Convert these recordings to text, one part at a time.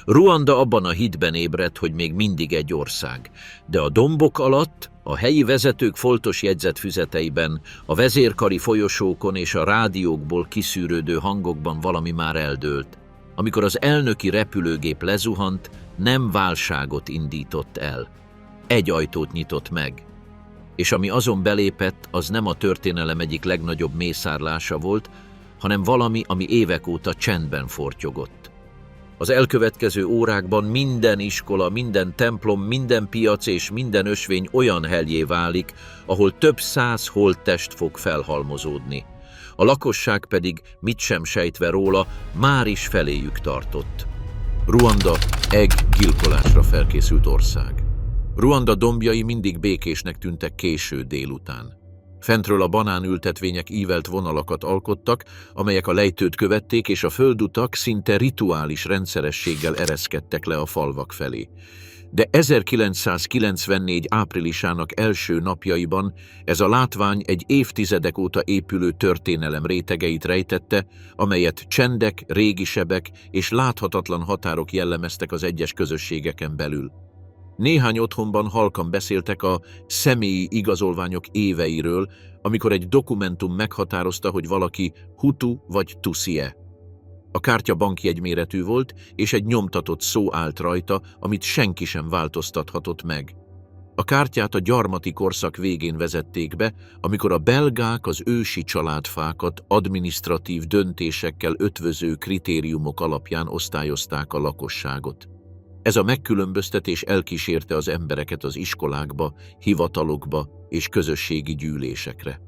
Ruanda abban a hitben ébredt, hogy még mindig egy ország, de a dombok alatt, a helyi vezetők foltos jegyzetfüzeteiben, a vezérkari folyosókon és a rádiókból kiszűrődő hangokban valami már eldőlt. Amikor az elnöki repülőgép lezuhant, nem válságot indított el. Egy ajtót nyitott meg. És ami azon belépett, az nem a történelem egyik legnagyobb mészárlása volt, hanem valami, ami évek óta csendben fortyogott. Az elkövetkező órákban minden iskola, minden templom, minden piac és minden ösvény olyan hellyé válik, ahol több 100 holttest fog felhalmozódni. A lakosság pedig, mit sem sejtve róla, már is feléjük tartott. Ruanda gyilkolásra felkészült ország. Ruanda dombjai mindig békésnek tűntek késő délután. Fentről a banánültetvények ívelt vonalakat alkottak, amelyek a lejtőt követték, és a földutak szinte rituális rendszerességgel ereszkedtek le a falvak felé. De 1994 áprilisának első napjaiban ez a látvány egy évtizedek óta épülő történelem rétegeit rejtette, amelyet csendek, régisebek és láthatatlan határok jellemeztek az egyes közösségeken belül. Néhány otthonban halkan beszéltek a személyi igazolványok éveiről, amikor egy dokumentum meghatározta, hogy valaki Hutu vagy Tutsi-e. A kártya bankjegyméretű volt, és egy nyomtatott szó állt rajta, amit senki sem változtathatott meg. A kártyát a gyarmati korszak végén vezették be, amikor a belgák az ősi családfákat adminisztratív döntésekkel ötvöző kritériumok alapján osztályozták a lakosságot. Ez a megkülönböztetés elkísérte az embereket az iskolákba, hivatalokba és közösségi gyűlésekre.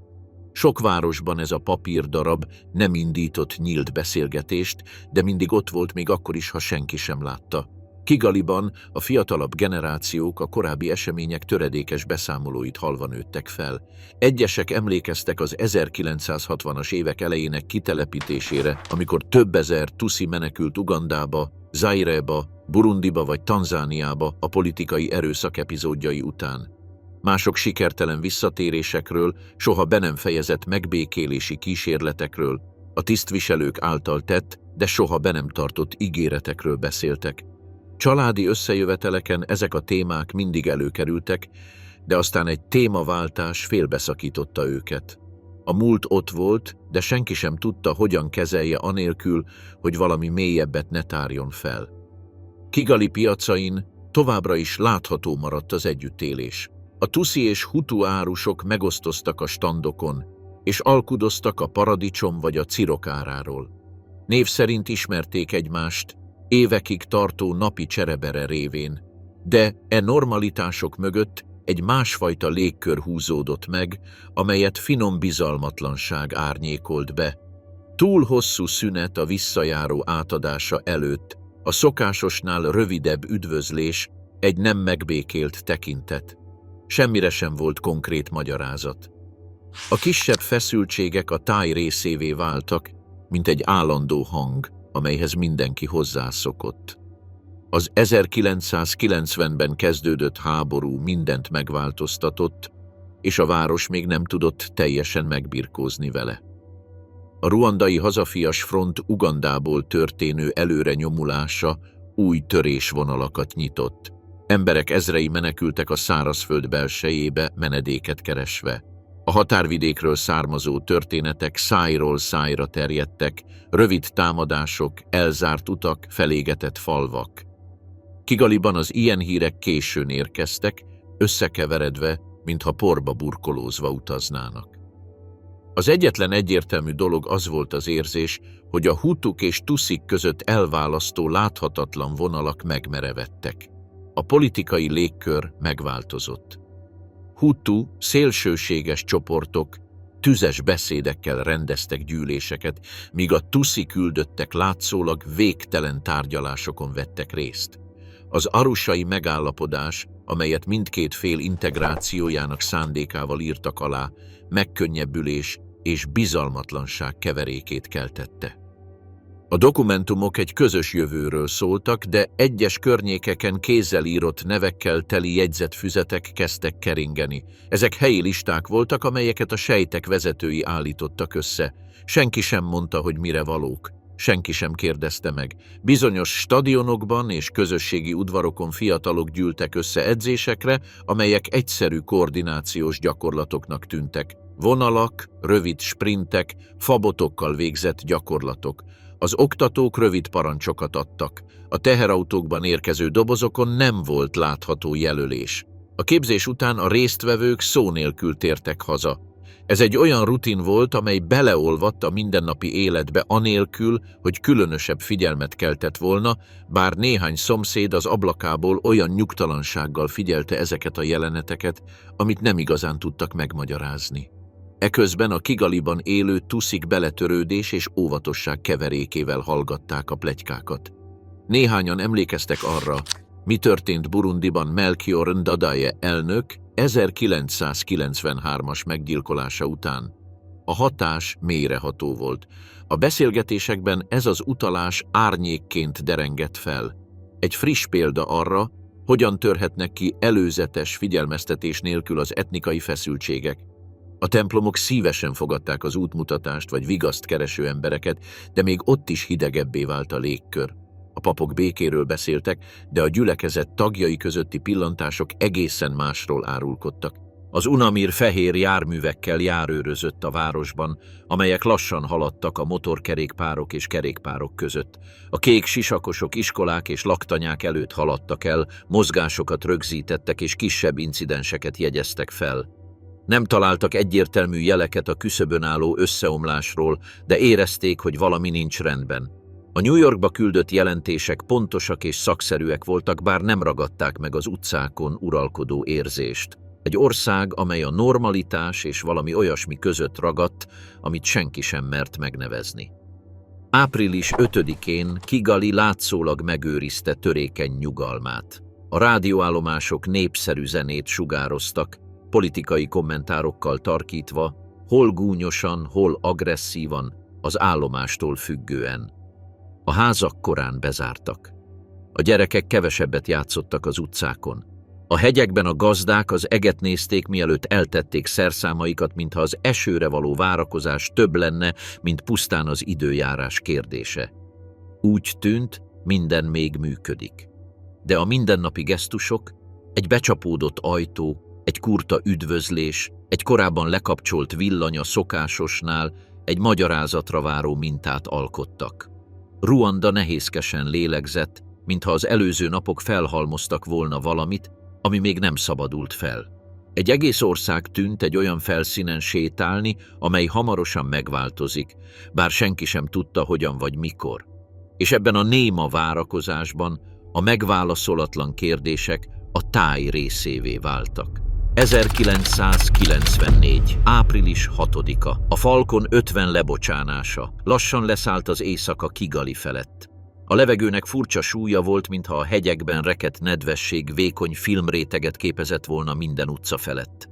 Sok városban ez a papírdarab nem indított nyílt beszélgetést, de mindig ott volt még akkor is, ha senki sem látta. Kigaliban a fiatalabb generációk a korábbi események töredékes beszámolóit hallva nőttek fel. Egyesek emlékeztek az 1960-as évek elejének kitelepítésére, amikor több ezer Tutsi menekült Ugandába, Zaireba, Burundiba vagy Tanzániába a politikai erőszak epizódjai után. Mások sikertelen visszatérésekről, soha be nem fejezett megbékélési kísérletekről, a tisztviselők által tett, de soha be nem tartott ígéretekről beszéltek. Családi összejöveteleken ezek a témák mindig előkerültek, de aztán egy témaváltás félbeszakította őket. A múlt ott volt, de senki sem tudta, hogyan kezelje anélkül, hogy valami mélyebbet ne tárjon fel. Kigali piacain továbbra is látható maradt az együttélés. A Tutsi és Hutu árusok megosztoztak a standokon, és alkudoztak a paradicsom vagy a cirok áráról. Név szerint ismerték egymást, évekig tartó napi cserebere révén, de e normalitások mögött egy másfajta légkör húzódott meg, amelyet finom bizalmatlanság árnyékolt be. Túl hosszú szünet a visszajáró átadása előtt, a szokásosnál rövidebb üdvözlés, egy nem megbékélt tekintet. Semmire sem volt konkrét magyarázat. A kisebb feszültségek a táj részévé váltak, mint egy állandó hang, amelyhez mindenki hozzászokott. Az 1990-ben kezdődött háború mindent megváltoztatott, és a város még nem tudott teljesen megbirkózni vele. A ruandai hazafias front Ugandából történő előrenyomulása új törésvonalakat nyitott. Emberek ezrei menekültek a szárazföld belsejébe menedéket keresve. A határvidékről származó történetek szájról szájra terjedtek, rövid támadások, elzárt utak, felégetett falvak. Kigaliban az ilyen hírek későn érkeztek, összekeveredve, mintha porba burkolózva utaznának. Az egyetlen egyértelmű dolog az volt az érzés, hogy a hutuk és tuszik között elválasztó láthatatlan vonalak megmerevedtek. A politikai légkör megváltozott. Hutu, szélsőséges csoportok tüzes beszédekkel rendeztek gyűléseket, míg a Tutsi küldöttek látszólag végtelen tárgyalásokon vettek részt. Az arusai megállapodás, amelyet mindkét fél integrációjának szándékával írtak alá, megkönnyebbülés és bizalmatlanság keverékét keltette. A dokumentumok egy közös jövőről szóltak, de egyes környékeken kézzel írott nevekkel teli jegyzetfüzetek kezdtek keringeni. Ezek helyi listák voltak, amelyeket a sejtek vezetői állítottak össze. Senki sem mondta, hogy mire valók. Senki sem kérdezte meg. Bizonyos stadionokban és közösségi udvarokon fiatalok gyűltek össze edzésekre, amelyek egyszerű koordinációs gyakorlatoknak tűntek. Vonalak, rövid sprintek, fabotokkal végzett gyakorlatok. Az oktatók rövid parancsokat adtak. A teherautókban érkező dobozokon nem volt látható jelölés. A képzés után a résztvevők szó nélkül tértek haza. Ez egy olyan rutin volt, amely beleolvadt a mindennapi életbe anélkül, hogy különösebb figyelmet keltett volna, bár néhány szomszéd az ablakából olyan nyugtalansággal figyelte ezeket a jeleneteket, amit nem igazán tudtak megmagyarázni. Eközben a Kigaliban élő tuszik beletörődés és óvatosság keverékével hallgatták a pletykákat. Néhányan emlékeztek arra, mi történt Burundiban Melchior Ndadaye elnök 1993-as meggyilkolása után. A hatás mélyreható volt. A beszélgetésekben ez az utalás árnyékként derengett fel. Egy friss példa arra, hogyan törhetnek ki előzetes figyelmeztetés nélkül az etnikai feszültségek. A templomok szívesen fogadták az útmutatást vagy vigaszt kereső embereket, de még ott is hidegebbé vált a légkör. A papok békéről beszéltek, de a gyülekezet tagjai közötti pillantások egészen másról árulkodtak. Az UNAMIR fehér járművekkel járőrözött a városban, amelyek lassan haladtak a motorkerékpárok és kerékpárok között. A kék sisakosok iskolák és laktanyák előtt haladtak el, mozgásokat rögzítettek és kisebb incidenseket jegyeztek fel. Nem találtak egyértelmű jeleket a küszöbön álló összeomlásról, de érezték, hogy valami nincs rendben. A New Yorkba küldött jelentések pontosak és szakszerűek voltak, bár nem ragadták meg az utcákon uralkodó érzést. Egy ország, amely a normalitás és valami olyasmi között ragadt, amit senki sem mert megnevezni. Április 5-én Kigali látszólag megőrizte törékeny nyugalmát. A rádióállomások népszerű zenét sugároztak, politikai kommentárokkal tarkítva, hol gúnyosan, hol agresszívan, az állomástól függően. A házak korán bezártak. A gyerekek kevesebbet játszottak az utcákon. A hegyekben a gazdák az eget nézték, mielőtt eltették szerszámaikat, mintha az esőre való várakozás több lenne, mint pusztán az időjárás kérdése. Úgy tűnt, minden még működik. De a mindennapi gesztusok, egy becsapódott ajtó, egy kurta üdvözlés, egy korábban lekapcsolt villany a szokásosnál egy magyarázatra váró mintát alkottak. Ruanda nehézkesen lélegzett, mintha az előző napok felhalmoztak volna valamit, ami még nem szabadult fel. Egy egész ország tűnt egy olyan felszínen sétálni, amely hamarosan megváltozik, bár senki sem tudta, hogyan vagy mikor. És ebben a néma várakozásban a megválaszolatlan kérdések a táj részévé váltak. 1994. április 6-a. A Falcon 50 lebocsánása. Lassan leszállt az éjszaka Kigali felett. A levegőnek furcsa súlya volt, mintha a hegyekben rekedt nedvesség vékony filmréteget képezett volna minden utca felett.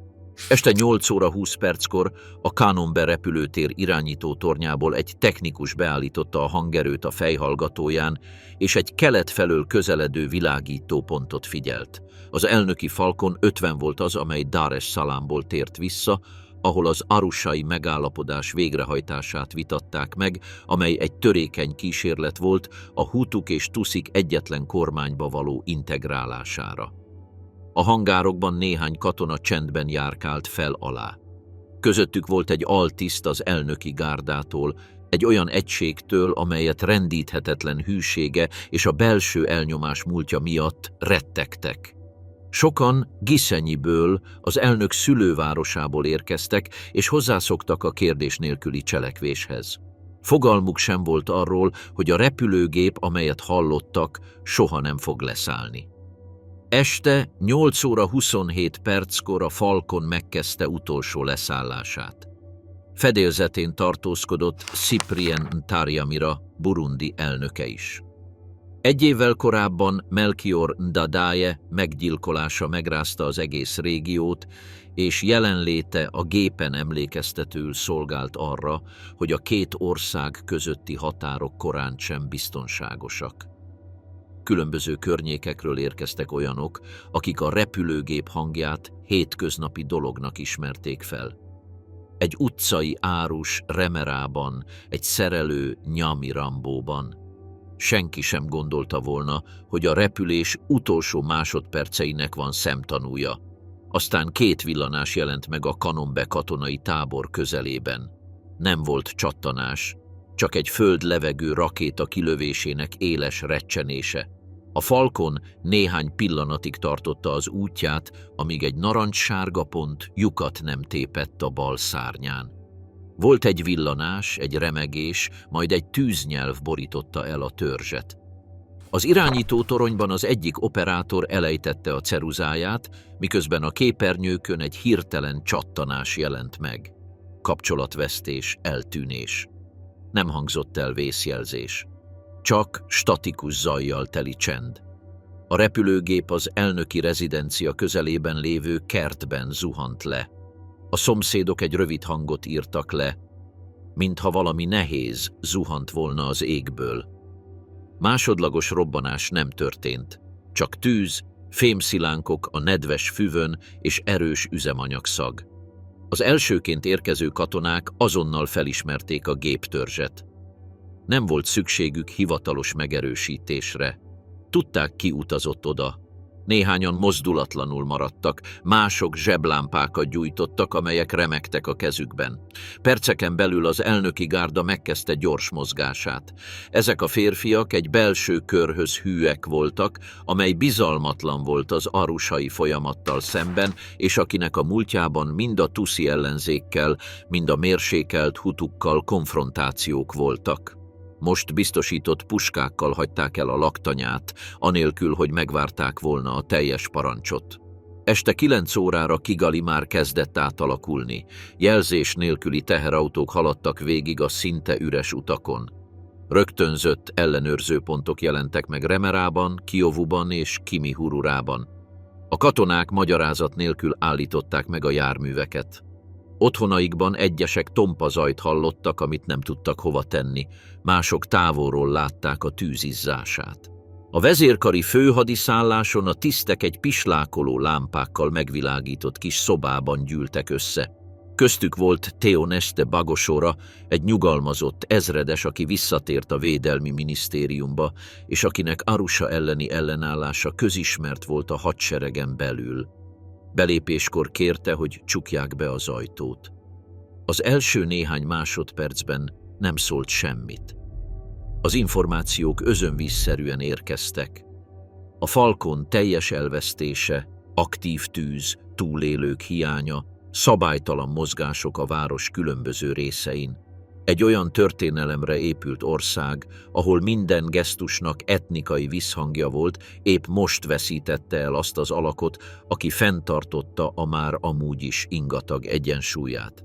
Este 8 óra 20 perckor a Kanombe repülőtér irányító tornyából egy technikus beállította a hangerőt a fejhallgatóján, és egy kelet felől közeledő világítópontot figyelt. Az elnöki Falcon 50 volt az, amely Dar es Salaamból tért vissza, ahol az arusai megállapodás végrehajtását vitatták meg, amely egy törékeny kísérlet volt a hutuk és tuszik egyetlen kormányba való integrálására. A hangárokban néhány katona csendben járkált fel alá. Közöttük volt egy altiszt az elnöki gárdától, egy olyan egységtől, amelyet rendíthetetlen hűsége és a belső elnyomás múltja miatt rettegtek. Sokan Gisenyiből, az elnök szülővárosából érkeztek, és hozzászoktak a kérdés nélküli cselekvéshez. Fogalmuk sem volt arról, hogy a repülőgép, amelyet hallottak, soha nem fog leszállni. Este 8 óra 27 perckor a Falcon megkezdte utolsó leszállását. Fedélzetén tartózkodott Cyprien Ntaryamira, Burundi elnöke is. Egy évvel korábban Melchior Ndadaye meggyilkolása megrázta az egész régiót, és jelenléte a gépen emlékeztetőül szolgált arra, hogy a két ország közötti határok korán sem biztonságosak. Különböző környékekről érkeztek olyanok, akik a repülőgép hangját hétköznapi dolognak ismerték fel. egy utcai árus Remerában, egy szerelő Nyami Rambóban. Senki sem gondolta volna, hogy a repülés utolsó másodperceinek van szemtanúja. Aztán 2 villanás jelent meg a Kanombe katonai tábor közelében. Nem volt csattanás, csak egy föld-levegő rakéta kilövésének éles recsenése. A Falcon néhány pillanatig tartotta az útját, amíg egy narancssárga pont lyukat nem tépett a bal szárnyán. Volt egy villanás, egy remegés, majd egy tűznyelv borította el a törzset. Az irányító toronyban az egyik operátor elejtette a ceruzáját, miközben a képernyőkön egy hirtelen csattanás jelent meg. Kapcsolatvesztés, eltűnés. Nem hangzott el vészjelzés. Csak statikus zajjal teli csend. A repülőgép az elnöki rezidencia közelében lévő kertben zuhant le. A szomszédok egy rövid hangot írtak le, mintha valami nehéz zuhant volna az égből. Másodlagos robbanás nem történt, csak tűz, fémszilánkok a nedves füvön és erős üzemanyagszag. Az elsőként érkező katonák azonnal felismerték a géptörzset. Nem volt szükségük hivatalos megerősítésre. Tudták, ki utazott oda. Néhányan mozdulatlanul maradtak, mások zseblámpákat gyújtottak, amelyek remegtek a kezükben. Perceken belül az elnöki gárda megkezdte gyors mozgását. Ezek a férfiak egy belső körhöz hűek voltak, amely bizalmatlan volt az arusai folyamattal szemben, és akinek a múltjában mind a tuszi ellenzékkel, mind a mérsékelt hutukkal konfrontációk voltak. Most biztosított puskákkal hagyták el a laktanyát, anélkül, hogy megvárták volna a teljes parancsot. Este 9 órára Kigali már kezdett átalakulni. Jelzés nélküli teherautók haladtak végig a szinte üres utakon. Rögtönzött ellenőrzőpontok jelentek meg Remerában, Kiovuban és Kimihururában. A katonák magyarázat nélkül állították meg a járműveket. Otthonaikban egyesek tompa zajt hallottak, amit nem tudtak hova tenni, mások távolról látták a tűzizzását. A vezérkari főhadiszálláson a tisztek egy pislákoló lámpákkal megvilágított kis szobában gyűltek össze. Köztük volt Théoneste Bagosora, egy nyugalmazott ezredes, aki visszatért a Védelmi Minisztériumba, és akinek Arusha elleni ellenállása közismert volt a hadseregen belül. Belépéskor kérte, hogy csukják be az ajtót. Az első néhány másodpercben nem szólt semmit. Az információk özönvízszerűen érkeztek. A Falcon teljes elvesztése, aktív tűz, túlélők hiánya, szabálytalan mozgások a város különböző részein. Egy olyan történelemre épült ország, ahol minden gesztusnak etnikai visszhangja volt, épp most veszítette el azt az alakot, aki fenntartotta a már amúgy is ingatag egyensúlyát.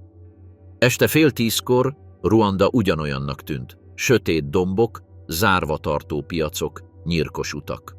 Este 9:30 Ruanda ugyanolyannak tűnt. Sötét dombok, zárva tartó piacok, nyírkos utak.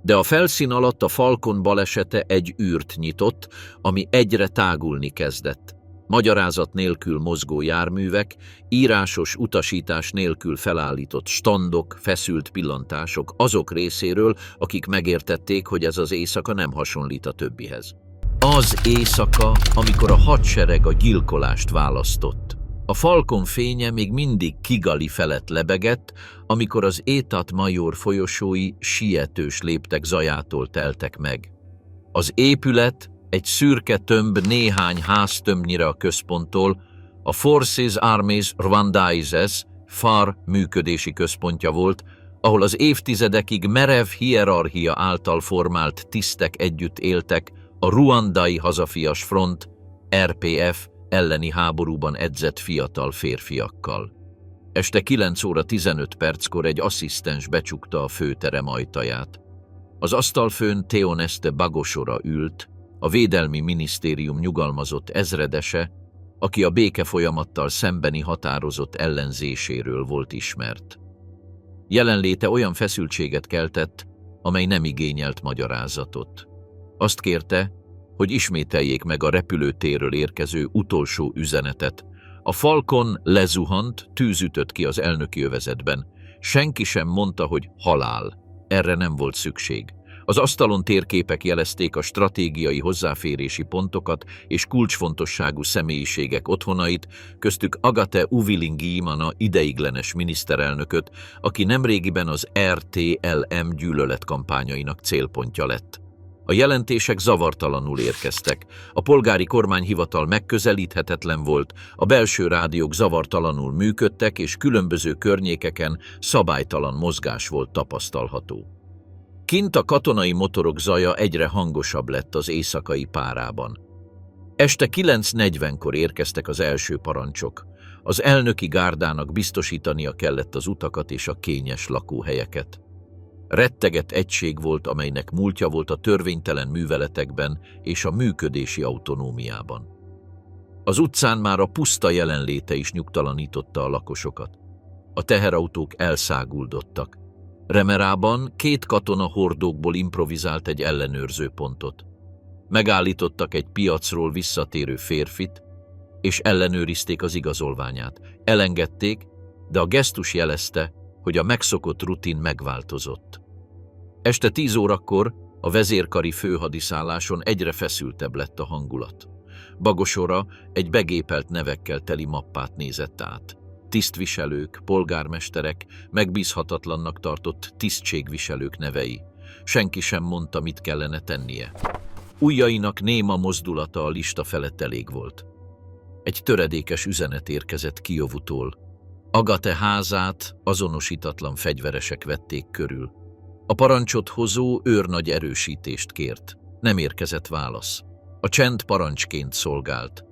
De a felszín alatt a Falcon balesete egy űrt nyitott, ami egyre tágulni kezdett. Magyarázat nélkül mozgó járművek, írásos utasítás nélkül felállított standok, feszült pillantások azok részéről, akik megértették, hogy ez az éjszaka nem hasonlít a többihez. Az éjszaka, amikor a hadsereg a gyilkolást választott. A Falcon fénye még mindig Kigali felett lebegett, amikor az État Major folyosói sietős léptek zajától teltek meg. Az épület, egy szürke tömb néhány háztömbnyire a központtól, a Forces Armies Rwandaises, FAR működési központja volt, ahol az évtizedekig merev hierarchia által formált tisztek együtt éltek a ruandai hazafias front, RPF elleni háborúban edzett fiatal férfiakkal. Este 9:15 egy asszisztens becsukta a főterem ajtaját. Az asztalfőn Théoneste Bagosora ült, a Védelmi Minisztérium nyugalmazott ezredese, aki a békefolyamattal szembeni határozott ellenzéséről volt ismert. Jelenléte olyan feszültséget keltett, amely nem igényelt magyarázatot. Azt kérte, hogy ismételjék meg a repülőtérről érkező utolsó üzenetet. A Falcon lezuhant, tűz ütött ki az elnöki övezetben. Senki sem mondta, hogy halál. Erre nem volt szükség. Az asztalon térképek jelezték a stratégiai hozzáférési pontokat és kulcsfontosságú személyiségek otthonait, köztük Agathe Uwilingi-Imana ideiglenes miniszterelnököt, aki nemrégiben az RTLM gyűlöletkampányainak célpontja lett. A jelentések zavartalanul érkeztek, a polgári kormányhivatal megközelíthetetlen volt, a belső rádiók zavartalanul működtek, és különböző környékeken szabálytalan mozgás volt tapasztalható. Kint a katonai motorok zaja egyre hangosabb lett az éjszakai párában. Este 9:40-kor érkeztek az első parancsok. Az elnöki gárdának biztosítania kellett az utakat és a kényes lakóhelyeket. Rettegett egység volt, amelynek múltja volt a törvénytelen műveletekben és a működési autonómiában. Az utcán már a puszta jelenléte is nyugtalanította a lakosokat. A teherautók elszáguldottak. Remerában 2 katona hordókból improvizált egy ellenőrző pontot. Megállítottak egy piacról visszatérő férfit, és ellenőrizték az igazolványát. Elengedték, de a gesztus jelezte, hogy a megszokott rutin megváltozott. Este 10 órakor a vezérkari főhadiszálláson egyre feszültebb lett a hangulat. Bagosora egy begépelt nevekkel teli mappát nézett át. Tisztviselők, polgármesterek, megbízhatatlannak tartott tisztségviselők nevei. Senki sem mondta, mit kellene tennie. Ujjainak néma mozdulata a lista felett elég volt. Egy töredékes üzenet érkezett Kijovutól. Agathe házát azonosítatlan fegyveresek vették körül. A parancsot hozó őrnagy erősítést kért. Nem érkezett válasz. A csend parancsként szolgált.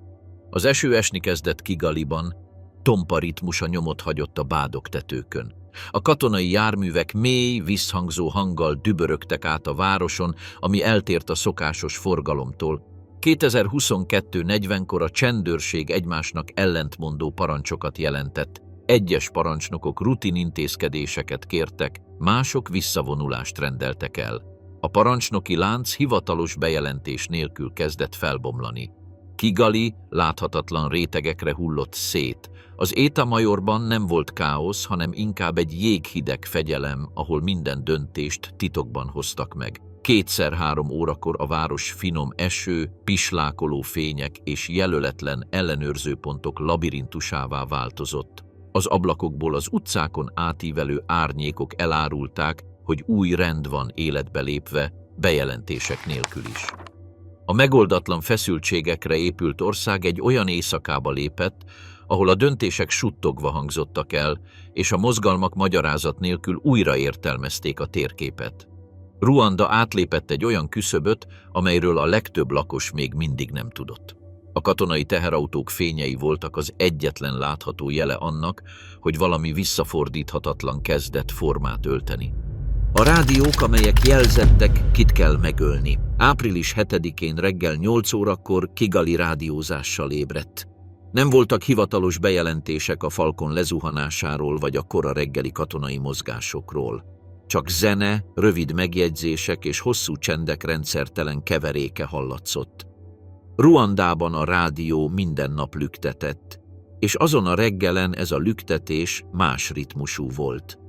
Az eső esni kezdett Kigaliban, tompa ritmusa nyomot hagyott a bádogtetőkön. A katonai járművek mély, visszhangzó hanggal dübörögtek át a városon, ami eltért a szokásos forgalomtól. 2022-40-kor a csendőrség egymásnak ellentmondó parancsokat jelentett. Egyes parancsnokok rutinintézkedéseket kértek, mások visszavonulást rendeltek el. A parancsnoki lánc hivatalos bejelentés nélkül kezdett felbomlani. Kigali láthatatlan rétegekre hullott szét. Az Étamajorban nem volt káosz, hanem inkább egy jéghideg fegyelem, ahol minden döntést titokban hoztak meg. 2-3 órakor a város finom eső, pislákoló fények és jelöletlen ellenőrzőpontok labirintusává változott. Az ablakokból az utcákon átívelő árnyékok elárulták, hogy új rend van életbe lépve, bejelentések nélkül is. A megoldatlan feszültségekre épült ország egy olyan éjszakába lépett, ahol a döntések suttogva hangzottak el, és a mozgalmak magyarázat nélkül újra értelmezték a térképet. Ruanda átlépett egy olyan küszöböt, amelyről a legtöbb lakos még mindig nem tudott. A katonai teherautók fényei voltak az egyetlen látható jele annak, hogy valami visszafordíthatatlan kezdett formát ölteni. A rádiók, amelyek jelzettek, kit kell megölni. Április 7-én reggel 8 órakor Kigali rádiózással ébredt. Nem voltak hivatalos bejelentések a Falkon lezuhanásáról vagy a kora reggeli katonai mozgásokról. Csak zene, rövid megjegyzések és hosszú csendek rendszertelen keveréke hallatszott. Ruandában a rádió minden nap lüktetett, és azon a reggelen ez a lüktetés más ritmusú volt.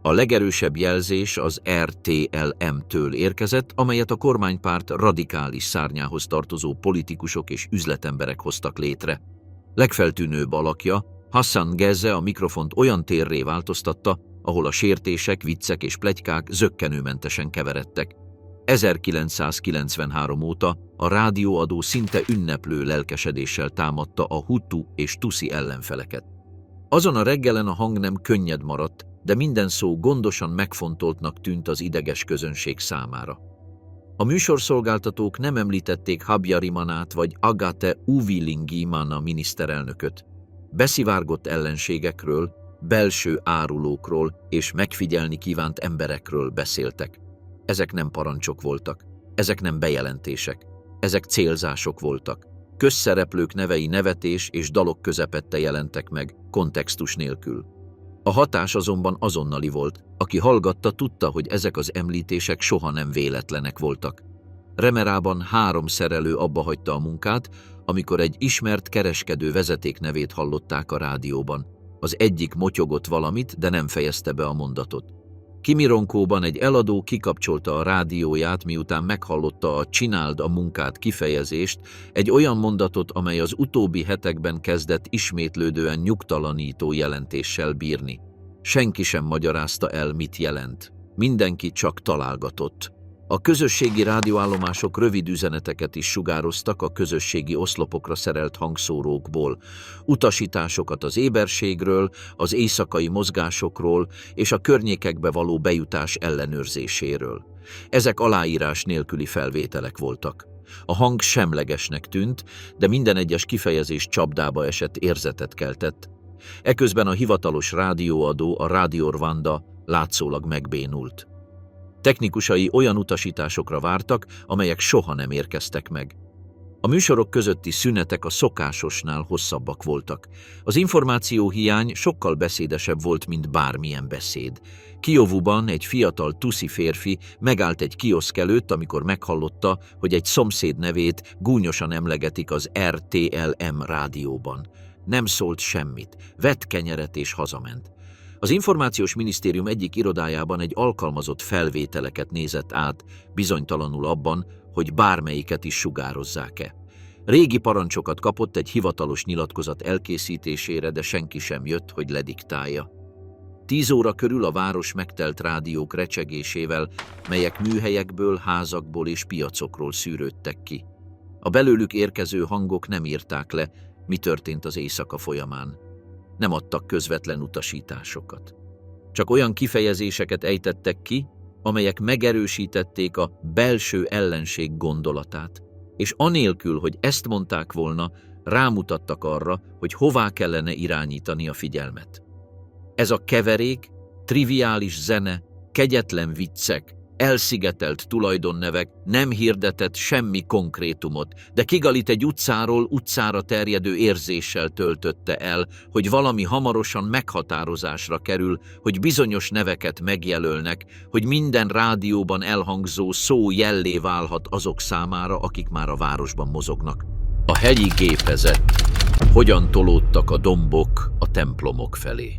A legerősebb jelzés az RTLM-től érkezett, amelyet a kormánypárt radikális szárnyához tartozó politikusok és üzletemberek hoztak létre. Legfeltűnőbb alakja, Hassan Geze a mikrofont olyan térré változtatta, ahol a sértések, viccek és pletykák zökkenőmentesen keveredtek. 1993 óta a rádióadó szinte ünneplő lelkesedéssel támadta a Hutu és Tutsi ellenfeleket. Azon a reggelen a hang nem könnyed maradt, de minden szó gondosan megfontoltnak tűnt az ideges közönség számára. A műsorszolgáltatók nem említették Habyarimanát vagy Agathe Uwilingi-Imana miniszterelnököt. Beszivárgott ellenségekről, belső árulókról és megfigyelni kívánt emberekről beszéltek. Ezek nem parancsok voltak, ezek nem bejelentések, ezek célzások voltak. Közszereplők nevei nevetés és dalok közepette jelentek meg, kontextus nélkül. A hatás azonban azonnali volt, aki hallgatta, tudta, hogy ezek az említések soha nem véletlenek voltak. Remerában 3 szerelő abbahagyta a munkát, amikor egy ismert kereskedő vezetéknevét hallották a rádióban. Az egyik motyogott valamit, de nem fejezte be a mondatot. Kimironkóban egy eladó kikapcsolta a rádióját, miután meghallotta a "csináld a munkát" kifejezést, egy olyan mondatot, amely az utóbbi hetekben kezdett ismétlődően nyugtalanító jelentéssel bírni. Senki sem magyarázta el, mit jelent. Mindenki csak találgatott. A közösségi rádióállomások rövid üzeneteket is sugároztak a közösségi oszlopokra szerelt hangszórókból, utasításokat az éberségről, az éjszakai mozgásokról és a környékekbe való bejutás ellenőrzéséről. Ezek aláírás nélküli felvételek voltak. A hang semlegesnek tűnt, de minden egyes kifejezés csapdába esett érzetet keltett. Eközben a hivatalos rádióadó, a Radio Rwanda látszólag megbénult. Technikusai olyan utasításokra vártak, amelyek soha nem érkeztek meg. A műsorok közötti szünetek a szokásosnál hosszabbak voltak. Az információhiány sokkal beszédesebb volt, mint bármilyen beszéd. Kijovuban egy fiatal tuszi férfi megállt egy kioszk előtt, amikor meghallotta, hogy egy szomszéd nevét gúnyosan emlegetik az RTLM rádióban. Nem szólt semmit, vett kenyeret és hazament. Az Információs Minisztérium egyik irodájában egy alkalmazott felvételeket nézett át, bizonytalanul abban, hogy bármelyiket is sugározzák-e. Régi parancsokat kapott egy hivatalos nyilatkozat elkészítésére, de senki sem jött, hogy lediktálja. 10 óra körül a város megtelt rádiók recsegésével, melyek műhelyekből, házakból és piacokról szűrődtek ki. A belőlük érkező hangok nem írták le, mi történt az éjszaka folyamán. Nem adtak közvetlen utasításokat. Csak olyan kifejezéseket ejtettek ki, amelyek megerősítették a belső ellenség gondolatát, és anélkül, hogy ezt mondták volna, rámutattak arra, hogy hová kellene irányítani a figyelmet. Ez a keverék, triviális zene, kegyetlen viccek, elszigetelt tulajdonnevek nem hirdetett semmi konkrétumot, de Kigalit egy utcáról utcára terjedő érzéssel töltötte el, hogy valami hamarosan meghatározásra kerül, hogy bizonyos neveket megjelölnek, hogy minden rádióban elhangzó szó jellé válhat azok számára, akik már a városban mozognak. A hegyi gépezet. Hogyan tolódtak a dombok a templomok felé?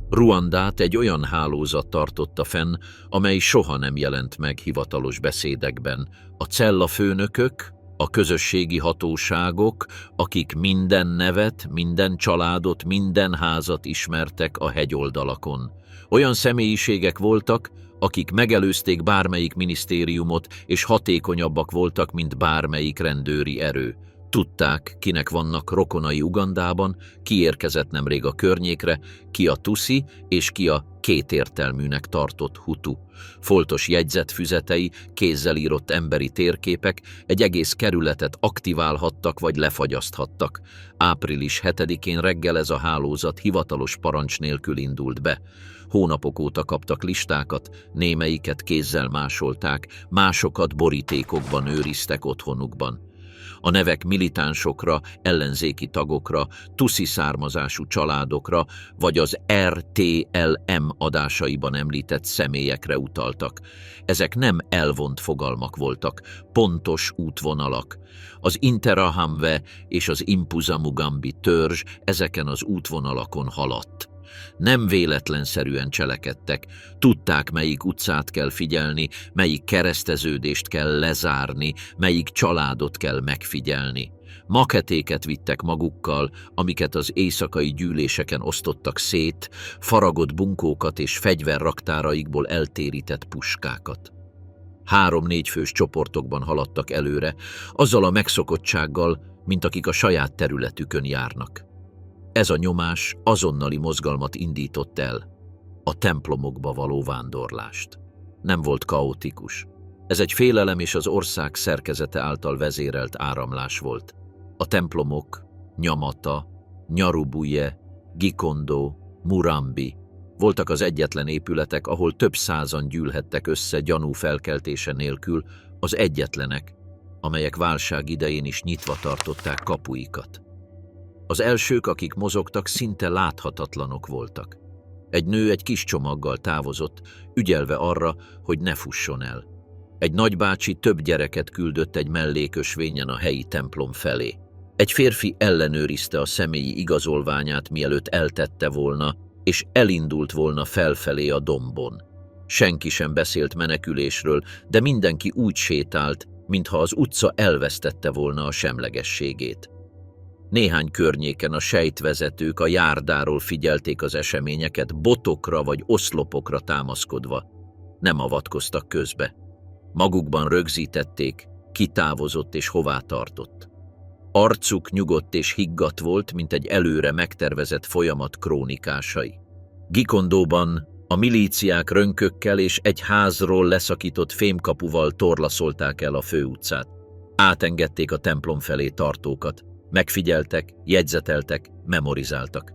Ruandát egy olyan hálózat tartotta fenn, amely soha nem jelent meg hivatalos beszédekben. A cellafőnökök, a közösségi hatóságok, akik minden nevet, minden családot, minden házat ismertek a hegyoldalakon. Olyan személyiségek voltak, akik megelőzték bármelyik minisztériumot, és hatékonyabbak voltak, mint bármelyik rendőri erő. Tudták, kinek vannak rokonai Ugandában, ki érkezett nemrég a környékre, ki a tuszi és ki a kétértelműnek tartott hutu. Foltos jegyzetfüzetei, kézzel írott emberi térképek egy egész kerületet aktiválhattak vagy lefagyaszthattak. Április 7-én reggel ez a hálózat hivatalos parancs nélkül indult be. Hónapok óta kaptak listákat, némelyiket kézzel másolták, másokat borítékokban őriztek otthonukban. A nevek militánsokra, ellenzéki tagokra, tuszi származású családokra, vagy az RTLM adásaiban említett személyekre utaltak. Ezek nem elvont fogalmak voltak, pontos útvonalak. Az Interahamwe és az Impuzamugambi törzs ezeken az útvonalakon haladt. Nem véletlenszerűen cselekedtek, tudták, melyik utcát kell figyelni, melyik kereszteződést kell lezárni, melyik családot kell megfigyelni. Maketéket vittek magukkal, amiket az éjszakai gyűléseken osztottak szét, faragott bunkókat és fegyverraktáraikból eltérített puskákat. 3-4 fős csoportokban haladtak előre, azzal a megszokottsággal, mint akik a saját területükön járnak. Ez a nyomás azonnali mozgalmat indított el, a templomokba való vándorlást. Nem volt kaotikus. Ez egy félelem és az ország szerkezete által vezérelt áramlás volt. A templomok, Nyamata, Nyarubuje, Gikondo, Murambi voltak az egyetlen épületek, ahol több százan gyűlhettek össze gyanú felkeltése nélkül, az egyetlenek, amelyek válság idején is nyitva tartották kapuikat. Az elsők, akik mozogtak, szinte láthatatlanok voltak. Egy nő egy kis csomaggal távozott, ügyelve arra, hogy ne fusson el. Egy nagybácsi több gyereket küldött egy mellékösvényen a helyi templom felé. Egy férfi ellenőrizte a személyi igazolványát, mielőtt eltette volna, és elindult volna felfelé a dombon. Senki sem beszélt menekülésről, de mindenki úgy sétált, mintha az utca elvesztette volna a semlegességét. Néhány környéken a sejtvezetők a járdáról figyelték az eseményeket botokra vagy oszlopokra támaszkodva. Nem avatkoztak közbe. Magukban rögzítették, ki távozott és hová tartott. Arcuk nyugodt és higgadt volt, mint egy előre megtervezett folyamat krónikásai. Gikondóban a milíciák rönkökkel és egy házról leszakított fémkapuval torlaszolták el a főutcát. Átengedték a templom felé tartókat, megfigyeltek, jegyzeteltek, memorizáltak.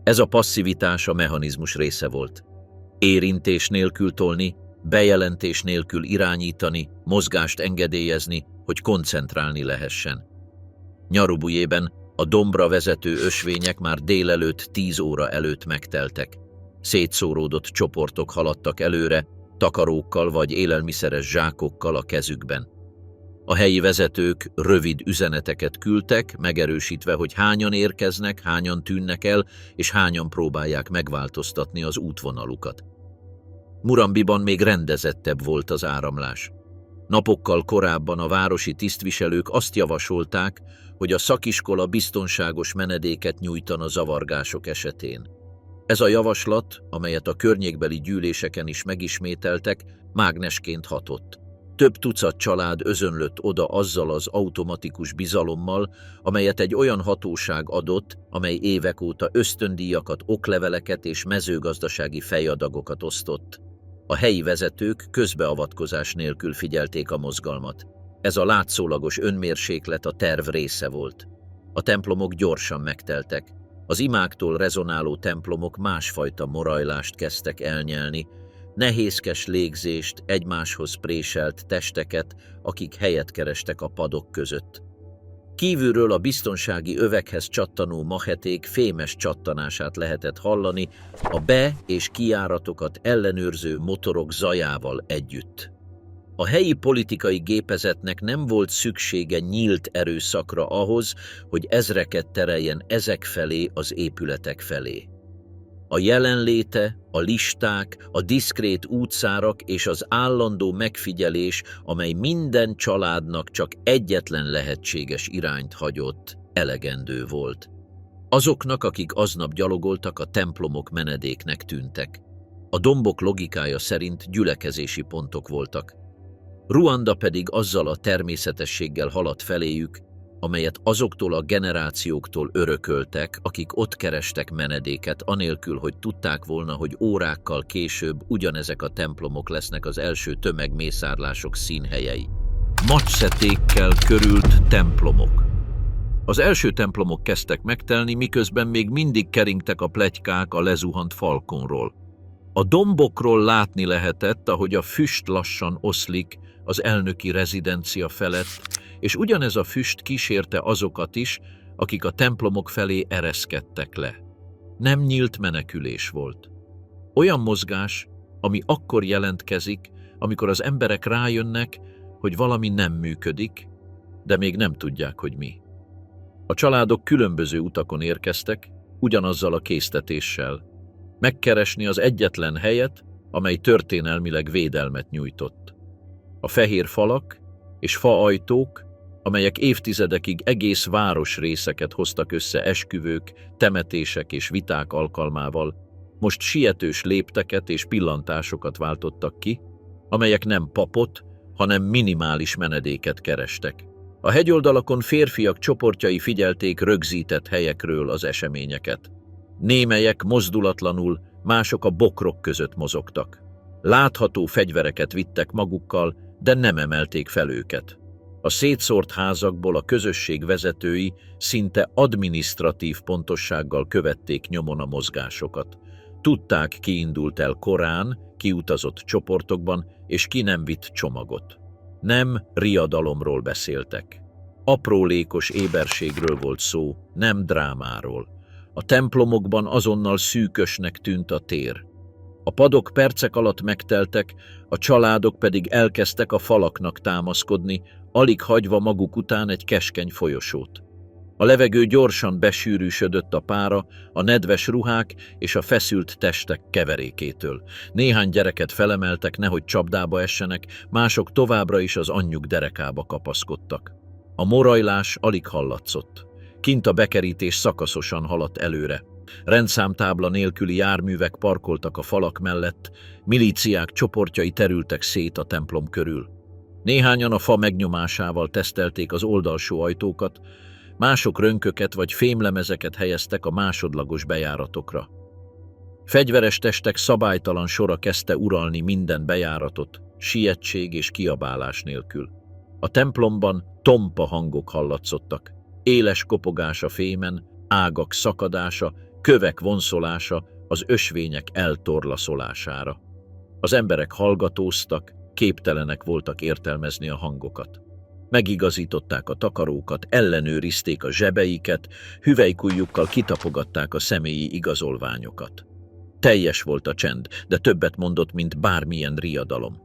Ez a passzivitás a mechanizmus része volt. Érintés nélkül tolni, bejelentés nélkül irányítani, mozgást engedélyezni, hogy koncentrálni lehessen. Nyarubujében a dombra vezető ösvények már délelőtt 10 óra előtt megteltek. Szétszóródott csoportok haladtak előre, takarókkal vagy élelmiszeres zsákokkal a kezükben. A helyi vezetők rövid üzeneteket küldtek, megerősítve, hogy hányan érkeznek, hányan tűnnek el, és hányan próbálják megváltoztatni az útvonalukat. Murambiban még rendezettebb volt az áramlás. Napokkal korábban a városi tisztviselők azt javasolták, hogy a szakiskola biztonságos menedéket nyújtana zavargások esetén. Ez a javaslat, amelyet a környékbeli gyűléseken is megismételtek, mágnesként hatott. Több tucat család özönlött oda azzal az automatikus bizalommal, amelyet egy olyan hatóság adott, amely évek óta ösztöndíjakat, okleveleket és mezőgazdasági fejadagokat osztott. A helyi vezetők közbeavatkozás nélkül figyelték a mozgalmat. Ez a látszólagos önmérséklet a terv része volt. A templomok gyorsan megteltek. Az imáktól rezonáló templomok másfajta morajlást kezdtek elnyelni, nehézkes légzést, egymáshoz préselt testeket, akik helyet kerestek a padok között. Kívülről a biztonsági övekhez csattanó macheték fémes csattanását lehetett hallani a be- és kijáratokat ellenőrző motorok zajával együtt. A helyi politikai gépezetnek nem volt szüksége nyílt erőszakra ahhoz, hogy ezreket tereljen ezek felé az épületek felé. A jelenléte, a listák, a diszkrét útszárak és az állandó megfigyelés, amely minden családnak csak egyetlen lehetséges irányt hagyott, elegendő volt. Azoknak, akik aznap gyalogoltak, a templomok menedéknek tűntek. A dombok logikája szerint gyülekezési pontok voltak. Ruanda pedig azzal a természetességgel haladt feléjük, amelyet azoktól a generációktól örököltek, akik ott kerestek menedéket, anélkül, hogy tudták volna, hogy órákkal később ugyanezek a templomok lesznek az első tömegmészárlások színhelyei. Macsetékkel körült templomok. Az első templomok kezdtek megtelni, miközben még mindig keringtek a pletykák a lezuhant falkonról. A dombokról látni lehetett, ahogy a füst lassan oszlik az elnöki rezidencia felett, és ugyanez a füst kísérte azokat is, akik a templomok felé ereszkedtek le. Nem nyílt menekülés volt. Olyan mozgás, ami akkor jelentkezik, amikor az emberek rájönnek, hogy valami nem működik, de még nem tudják, hogy mi. A családok különböző utakon érkeztek, ugyanazzal a késztetéssel. Megkeresni az egyetlen helyet, amely történelmileg védelmet nyújtott. A fehér falak és faajtók, amelyek évtizedekig egész városrészeket hoztak össze esküvők, temetések és viták alkalmával, most sietős lépteket és pillantásokat váltottak ki, amelyek nem papot, hanem minimális menedéket kerestek. A hegyoldalakon férfiak csoportjai figyelték rögzített helyekről az eseményeket. Némelyek mozdulatlanul, mások a bokrok között mozogtak. Látható fegyvereket vittek magukkal, de nem emelték fel őket. A szétszórt házakból a közösség vezetői szinte adminisztratív pontossággal követték nyomon a mozgásokat. Tudták, ki indult el korán, ki utazott csoportokban, és ki nem vitt csomagot. Nem riadalomról beszéltek. Aprólékos éberségről volt szó, nem drámáról. A templomokban azonnal szűkösnek tűnt a tér. A padok percek alatt megteltek, a családok pedig elkezdtek a falaknak támaszkodni, alig hagyva maguk után egy keskeny folyosót. A levegő gyorsan besűrűsödött a pára, a nedves ruhák és a feszült testek keverékétől. Néhány gyereket felemeltek, nehogy csapdába essenek, mások továbbra is az anyjuk derekába kapaszkodtak. A morajlás alig hallatszott. Kint a bekerítés szakaszosan haladt előre. Rendszámtábla nélküli járművek parkoltak a falak mellett, milíciák csoportjai terültek szét a templom körül. Néhányan a fa megnyomásával tesztelték az oldalsó ajtókat, mások rönköket vagy fémlemezeket helyeztek a másodlagos bejáratokra. Fegyveres testek szabálytalan sora kezdte uralni minden bejáratot, sietség és kiabálás nélkül. A templomban tompa hangok hallatszottak, éles kopogás a fémen, ágak szakadása, kövek vonszolása az ösvények eltorlaszolására. Az emberek hallgatóztak, képtelenek voltak értelmezni a hangokat. Megigazították a takarókat, ellenőrizték a zsebeiket, hüvelykujjukkal kitapogatták a személyi igazolványokat. Teljes volt a csend, de többet mondott, mint bármilyen riadalom.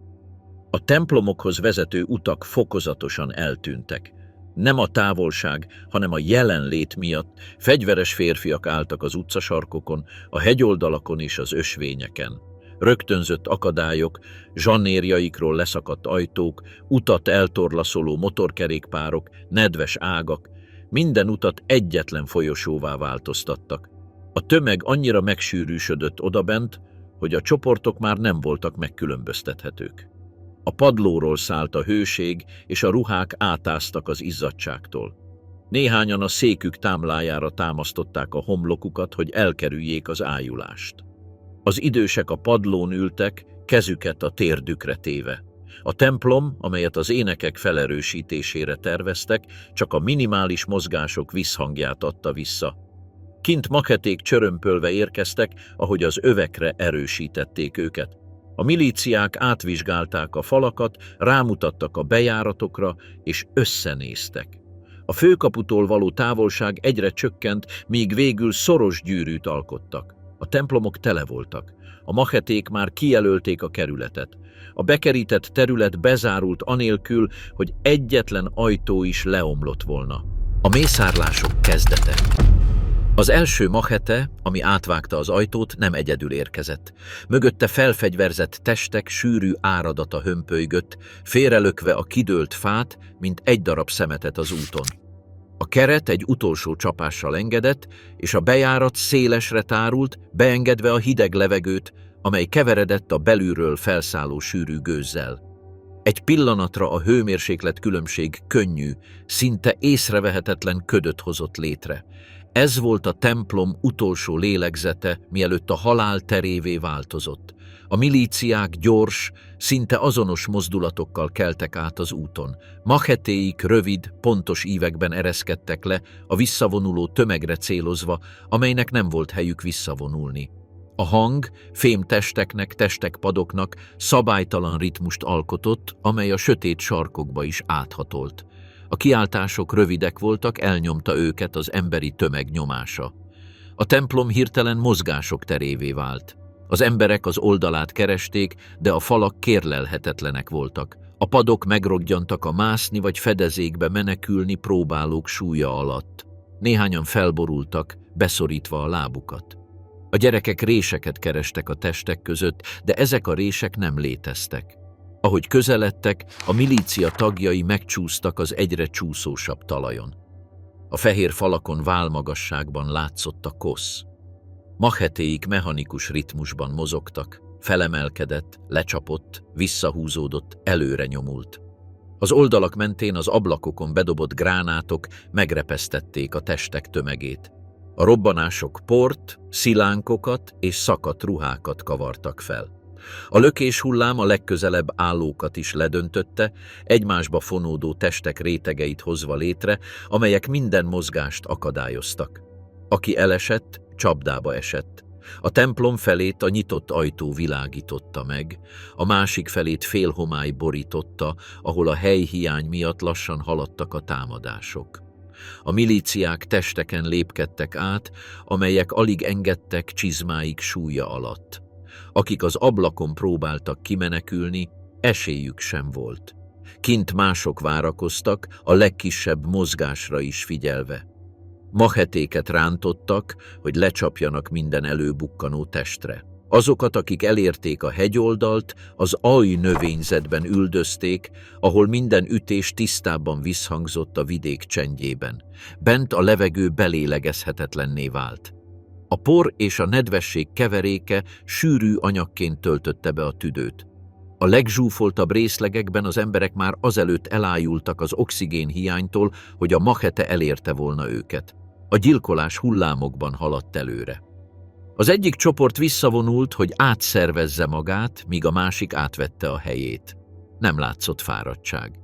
A templomokhoz vezető utak fokozatosan eltűntek. Nem a távolság, hanem a jelenlét miatt fegyveres férfiak álltak az utcasarkokon, a hegyoldalakon és az ösvényeken. Rögtönzött akadályok, zsannérjaikról leszakadt ajtók, utat eltorlaszoló motorkerékpárok, nedves ágak, minden utat egyetlen folyosóvá változtattak. A tömeg annyira megsűrűsödött odabent, hogy a csoportok már nem voltak megkülönböztethetők. A padlóról szállt a hőség, és a ruhák átáztak az izzadságtól. Néhányan a székük támlájára támasztották a homlokukat, hogy elkerüljék az ájulást. Az idősek a padlón ültek, kezüket a térdükre téve. A templom, amelyet az énekek felerősítésére terveztek, csak a minimális mozgások visszhangját adta vissza. Kint maketék csörömpölve érkeztek, ahogy az övekre erősítették őket. A milíciák átvizsgálták a falakat, rámutattak a bejáratokra, és összenéztek. A főkaputól való távolság egyre csökkent, míg végül szoros gyűrűt alkottak. A templomok tele voltak. A macheték már kijelölték a kerületet. A bekerített terület bezárult anélkül, hogy egyetlen ajtó is leomlott volna. A mészárlások kezdete. Az első machete, ami átvágta az ajtót, nem egyedül érkezett. Mögötte felfegyverzett testek sűrű áradata hömpölygött, félrelökve a kidőlt fát, mint egy darab szemetet az úton. A keret egy utolsó csapással engedett, és a bejárat szélesre tárult, beengedve a hideg levegőt, amely keveredett a belülről felszálló sűrű gőzzel. Egy pillanatra a hőmérséklet különbség könnyű, szinte észrevehetetlen ködöt hozott létre. Ez volt a templom utolsó lélegzete, mielőtt a halál terévé változott. A milíciák gyors, szinte azonos mozdulatokkal keltek át az úton. Machetéik rövid, pontos ívekben ereszkedtek le, a visszavonuló tömegre célozva, amelynek nem volt helyük visszavonulni. A hang fémtesteknek, testekpadoknak szabálytalan ritmust alkotott, amely a sötét sarkokba is áthatolt. A kiáltások rövidek voltak, elnyomta őket az emberi tömeg nyomása. A templom hirtelen mozgások terévé vált. Az emberek az oldalát keresték, de a falak kérlelhetetlenek voltak. A padok megroggyantak a mászni vagy fedezékbe menekülni próbálók súlya alatt. Néhányan felborultak, beszorítva a lábukat. A gyerekek réseket kerestek a testek között, de ezek a rések nem léteztek. Ahogy közeledtek, a milícia tagjai megcsúsztak az egyre csúszósabb talajon. A fehér falakon válmagasságban látszott a kosz. Machetéik mechanikus ritmusban mozogtak, felemelkedett, lecsapott, visszahúzódott, előre nyomult. Az oldalak mentén az ablakokon bedobott gránátok megrepesztették a testek tömegét. A robbanások port, szilánkokat és szakadt ruhákat kavartak fel. A lökéshullám a legközelebb állókat is ledöntötte, egymásba fonódó testek rétegeit hozva létre, amelyek minden mozgást akadályoztak. Aki elesett, csapdába esett. A templom felét a nyitott ajtó világította meg, a másik felét félhomály borította, ahol a helyhiány miatt lassan haladtak a támadások. A milíciák testeken lépkedtek át, amelyek alig engedtek csizmáik súlya alatt. Akik az ablakon próbáltak kimenekülni, esélyük sem volt. Kint mások várakoztak, a legkisebb mozgásra is figyelve. Machetéket rántottak, hogy lecsapjanak minden előbukkanó testre. Azokat, akik elérték a hegyoldalt, az alj növényzetben üldözték, ahol minden ütés tisztábban visszhangzott a vidék csendjében. Bent a levegő belélegezhetetlenné vált. A por és a nedvesség keveréke sűrű anyagként töltötte be a tüdőt. A legzsúfoltabb részlegekben az emberek már azelőtt elájultak az oxigén hiánytól, hogy a machete elérte volna őket. A gyilkolás hullámokban haladt előre. Az egyik csoport visszavonult, hogy átszervezze magát, míg a másik átvette a helyét. Nem látszott fáradtság.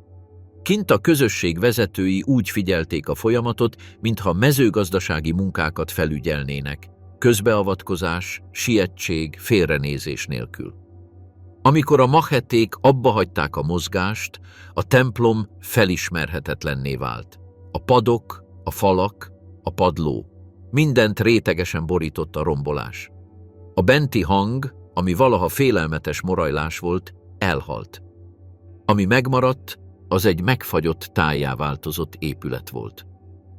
Kint a közösség vezetői úgy figyelték a folyamatot, mintha mezőgazdasági munkákat felügyelnének. Közbeavatkozás, sietség, félrenézés nélkül. Amikor a macheték abbahagyták a mozgást, a templom felismerhetetlenné vált. A padok, a falak, a padló. Mindent rétegesen borított a rombolás. A benti hang, ami valaha félelmetes morajlás volt, elhalt. Ami megmaradt, az egy megfagyott tájjá változott épület volt.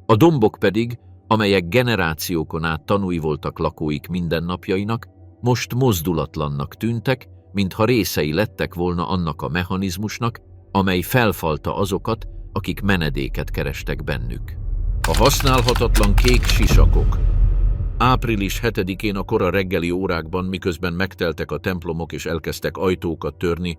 A dombok pedig, amelyek generációkon át tanúi voltak lakóik mindennapjainak, most mozdulatlannak tűntek, mintha részei lettek volna annak a mechanizmusnak, amely felfalta azokat, akik menedéket kerestek bennük. A használhatatlan kék sisakok. Április 7-én a kora reggeli órákban, miközben megteltek a templomok és elkezdtek ajtókat törni,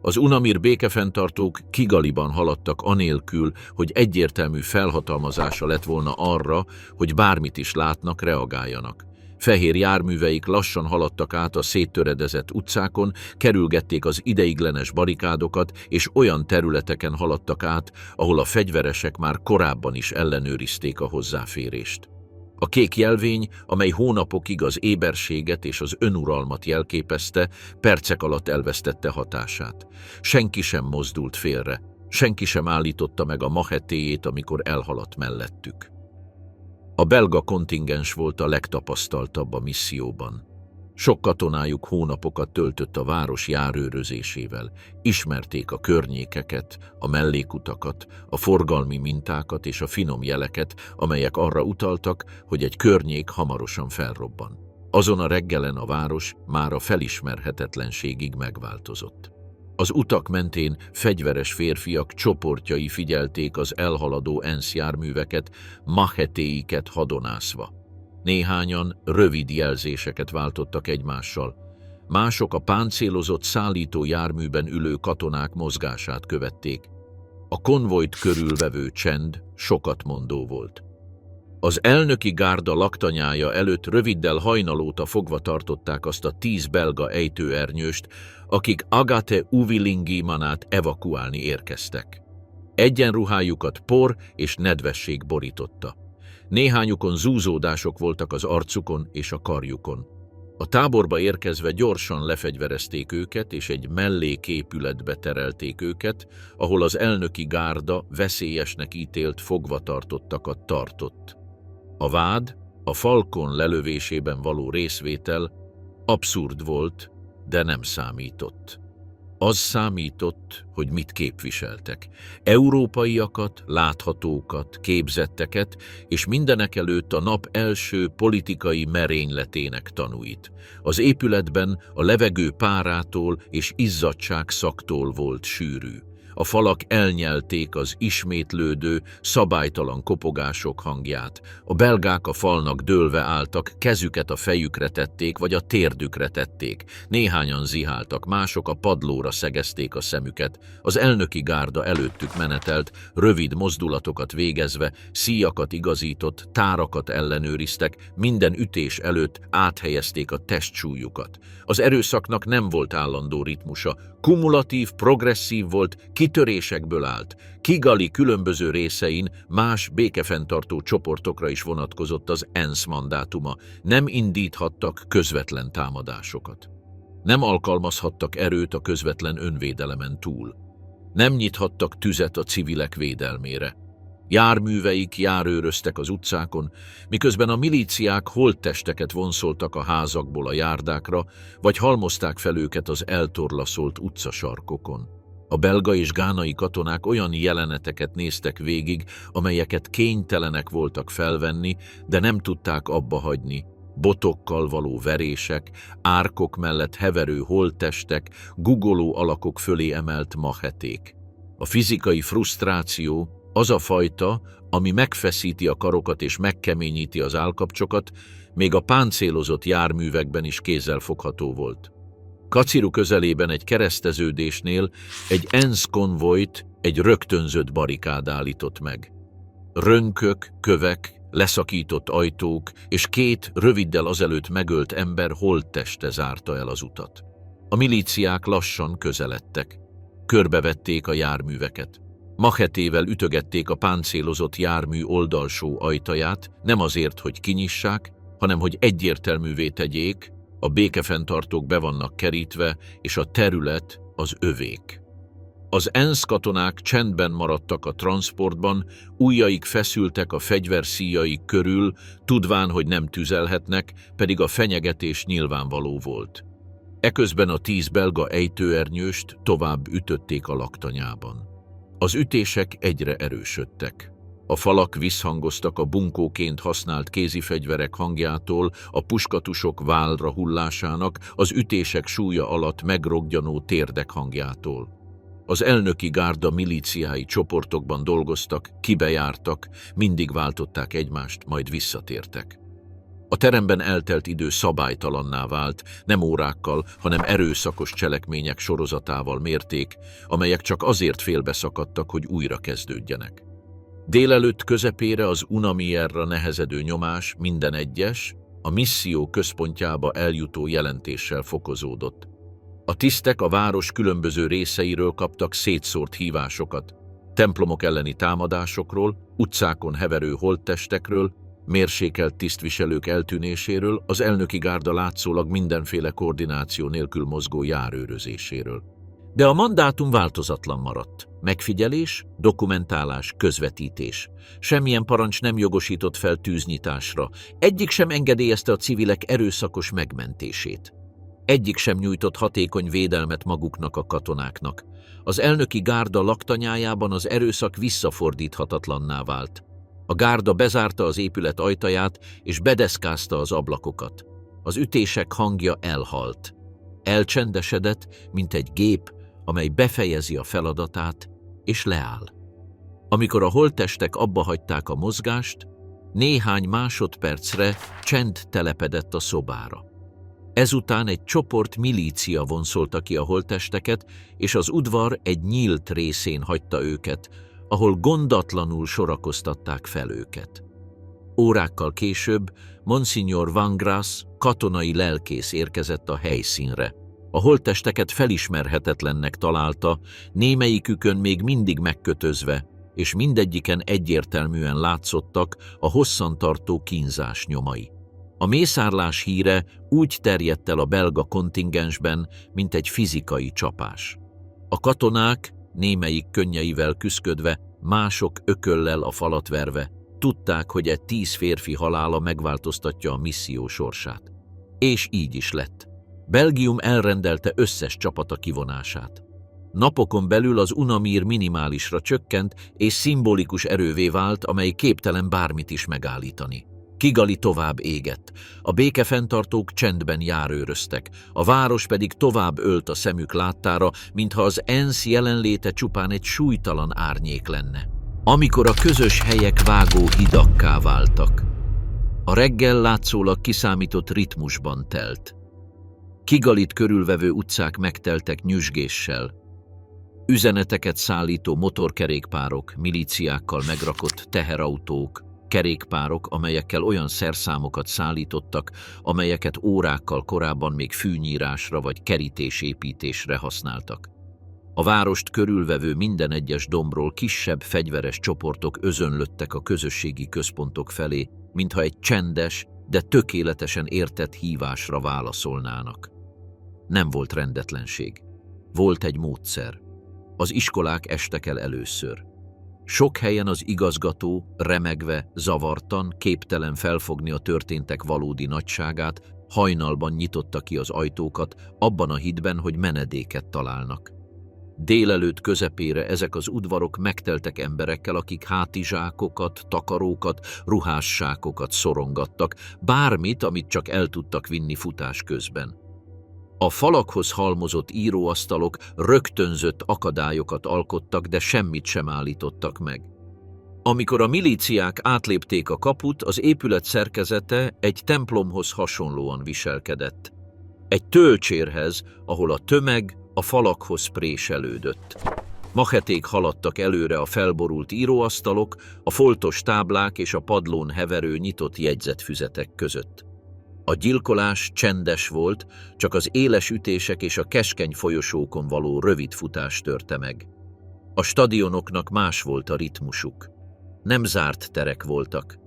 az UNAMIR békefenntartók Kigaliban haladtak anélkül, hogy egyértelmű felhatalmazása lett volna arra, hogy bármit is látnak, reagáljanak. Fehér járműveik lassan haladtak át a széttöredezett utcákon, kerülgették az ideiglenes barikádokat, és olyan területeken haladtak át, ahol a fegyveresek már korábban is ellenőrizték a hozzáférést. A kék jelvény, amely hónapokig az éberséget és az önuralmat jelképezte, percek alatt elvesztette hatását. Senki sem mozdult félre, senki sem állította meg a machetéjét, amikor elhaladt mellettük. A belga kontingens volt a legtapasztaltabb a misszióban. Sok katonájuk hónapokat töltött a város járőrözésével, ismerték a környékeket, a mellékutakat, a forgalmi mintákat és a finom jeleket, amelyek arra utaltak, hogy egy környék hamarosan felrobban. Azon a reggelen a város már a felismerhetetlenségig megváltozott. Az utak mentén fegyveres férfiak csoportjai figyelték az elhaladó ENSZ járműveket, machetéiket hadonászva. Néhányan rövid jelzéseket váltottak egymással, mások a páncélozott szállító járműben ülő katonák mozgását követték. A konvojt körülvevő csend sokat mondó volt. Az elnöki gárda laktanyája előtt röviddel hajnalóta fogva tartották azt a 10 belga ejtőernyőst, akik Agathe Uvilingimanát evakuálni érkeztek. Egyenruhájukat por és nedvesség borította. Néhányukon zúzódások voltak az arcukon és a karjukon. A táborba érkezve gyorsan lefegyverezték őket, és egy melléképületbe terelték őket, ahol az elnöki gárda veszélyesnek ítélt fogvatartottakat tartott. A vád, a Falcon lelövésében való részvétel abszurd volt, de nem számított. Az számított, hogy mit képviseltek. Európaiakat, láthatókat, képzetteket, és mindenekelőtt a nap első politikai merényletének tanúit. Az épületben a levegő párától és izzadtságszaktól volt sűrű. A falak elnyelték az ismétlődő, szabálytalan kopogások hangját. A belgák a falnak dőlve álltak, kezüket a fejükre tették, vagy a térdükre tették. Néhányan ziháltak, mások a padlóra szegezték a szemüket. Az elnöki gárda előttük menetelt, rövid mozdulatokat végezve, szíjakat igazított, tárakat ellenőriztek, minden ütés előtt áthelyezték a testsúlyukat. Az erőszaknak nem volt állandó ritmusa, kumulatív, progresszív volt, kitörésekből állt. Kigali különböző részein más békefenntartó csoportokra is vonatkozott az ENSZ mandátuma. Nem indíthattak közvetlen támadásokat. Nem alkalmazhattak erőt a közvetlen önvédelemen túl. Nem nyithattak tüzet a civilek védelmére. Járműveik járőröztek az utcákon, miközben a milíciák holttesteket vonszoltak a házakból a járdákra, vagy halmozták fel őket az eltorlaszolt utcasarkokon. A belga és gánai katonák olyan jeleneteket néztek végig, amelyeket kénytelenek voltak felvenni, de nem tudták abba hagyni. Botokkal való verések, árkok mellett heverő holttestek, guggoló alakok fölé emelt macheték. A fizikai frusztráció az a fajta, ami megfeszíti a karokat és megkeményíti az állkapcsokat, még a páncélozott járművekben is kézzelfogható volt. Kaciru közelében egy kereszteződésnél egy ENSZ konvojt egy rögtönzött barikád állított meg. Rönkök, kövek, leszakított ajtók és 2 röviddel azelőtt megölt ember holtteste zárta el az utat. A milíciák lassan közeledtek. Körbevették a járműveket. Machetével ütögették a páncélozott jármű oldalsó ajtaját, nem azért, hogy kinyissák, hanem hogy egyértelművé tegyék, a békefenntartók be vannak kerítve, és a terület az övék. Az ENSZ katonák csendben maradtak a transportban, ujjaik feszültek a fegyverszíjaik körül, tudván, hogy nem tüzelhetnek, pedig a fenyegetés nyilvánvaló volt. Eközben a 10 belga ejtőernyőst tovább ütötték a laktanyában. Az ütések egyre erősödtek. A falak visszhangoztak a bunkóként használt kézifegyverek hangjától, a puskatusok válra hullásának, az ütések súlya alatt megrogyanó térdek hangjától. Az elnöki gárda milíciái csoportokban dolgoztak, kibejártak, mindig váltották egymást, majd visszatértek. A teremben eltelt idő szabálytalanná vált, nem órákkal, hanem erőszakos cselekmények sorozatával mérték, amelyek csak azért félbeszakadtak, hogy újra kezdődjenek. Délelőtt közepére az UNAMIR-ra nehezedő nyomás minden egyes, a misszió központjába eljutó jelentéssel fokozódott. A tisztek a város különböző részeiről kaptak szétszórt hívásokat, templomok elleni támadásokról, utcákon heverő holttestekről, mérsékelt tisztviselők eltűnéséről, az elnöki gárda látszólag mindenféle koordináció nélkül mozgó járőrözéséről. De a mandátum változatlan maradt. Megfigyelés, dokumentálás, közvetítés. Semmilyen parancs nem jogosított fel tűznyitásra. Egyik sem engedélyezte a civilek erőszakos megmentését. Egyik sem nyújtott hatékony védelmet maguknak a katonáknak. Az elnöki gárda laktanyájában az erőszak visszafordíthatatlanná vált. A gárda bezárta az épület ajtaját és bedeszkázta az ablakokat. Az ütések hangja elhalt. Elcsendesedett, mint egy gép, amely befejezi a feladatát és leáll. Amikor a holttestek abbahagyták a mozgást, néhány másodpercre csend telepedett a szobára. Ezután egy csoport milícia vonszolta ki a holttesteket, és az udvar egy nyílt részén hagyta őket, ahol gondatlanul sorakoztatták fel őket. Órákkal később Monsignor Van Grass, katonai lelkész érkezett a helyszínre. A holttesteket felismerhetetlennek találta, némelyikükön még mindig megkötözve, és mindegyiken egyértelműen látszottak a hosszantartó kínzás nyomai. A mészárlás híre úgy terjedt el a belga kontingensben, mint egy fizikai csapás. A katonák, némelyik könnyeivel küszködve, mások ököllel a falat verve, tudták, hogy 10 férfi halála megváltoztatja a misszió sorsát. És így is lett. Belgium elrendelte összes csapata kivonását. Napokon belül az UNAMIR minimálisra csökkent, és szimbolikus erővé vált, amely képtelen bármit is megállítani. Kigali tovább égett, a békefenntartók csendben járőröztek, a város pedig tovább ölt a szemük láttára, mintha az ENSZ jelenléte csupán egy súlytalan árnyék lenne. Amikor a közös helyek vágó hidakká váltak. A reggel látszólag kiszámított ritmusban telt. Kigalit körülvevő utcák megteltek nyüzsgéssel. Üzeneteket szállító motorkerékpárok, milíciákkal megrakott teherautók, kerékpárok, amelyekkel olyan szerszámokat szállítottak, amelyeket órákkal korábban még fűnyírásra vagy kerítésépítésre használtak. A várost körülvevő minden egyes dombról kisebb fegyveres csoportok özönlöttek a közösségi központok felé, mintha egy csendes, de tökéletesen értett hívásra válaszolnának. Nem volt rendetlenség. Volt egy módszer. Az iskolák estek el először. Sok helyen az igazgató, remegve, zavartan, képtelen felfogni a történtek valódi nagyságát, hajnalban nyitotta ki az ajtókat, abban a hitben, hogy menedéket találnak. Délelőtt közepére ezek az udvarok megteltek emberekkel, akik hátizsákokat, takarókat, ruhássákokat szorongattak, bármit, amit csak el tudtak vinni futás közben. A falakhoz halmozott íróasztalok rögtönzött akadályokat alkottak, de semmit sem állítottak meg. Amikor a milíciák átlépték a kaput, az épület szerkezete egy templomhoz hasonlóan viselkedett. Egy tölcsérhez, ahol a tömeg a falakhoz préselődött. Macheték haladtak előre a felborult íróasztalok, a foltos táblák és a padlón heverő nyitott jegyzetfüzetek között. A gyilkolás csendes volt, csak az éles ütések és a keskeny folyosókon való rövid futás törte meg. A stadionoknak más volt a ritmusuk. Nem zárt terek voltak.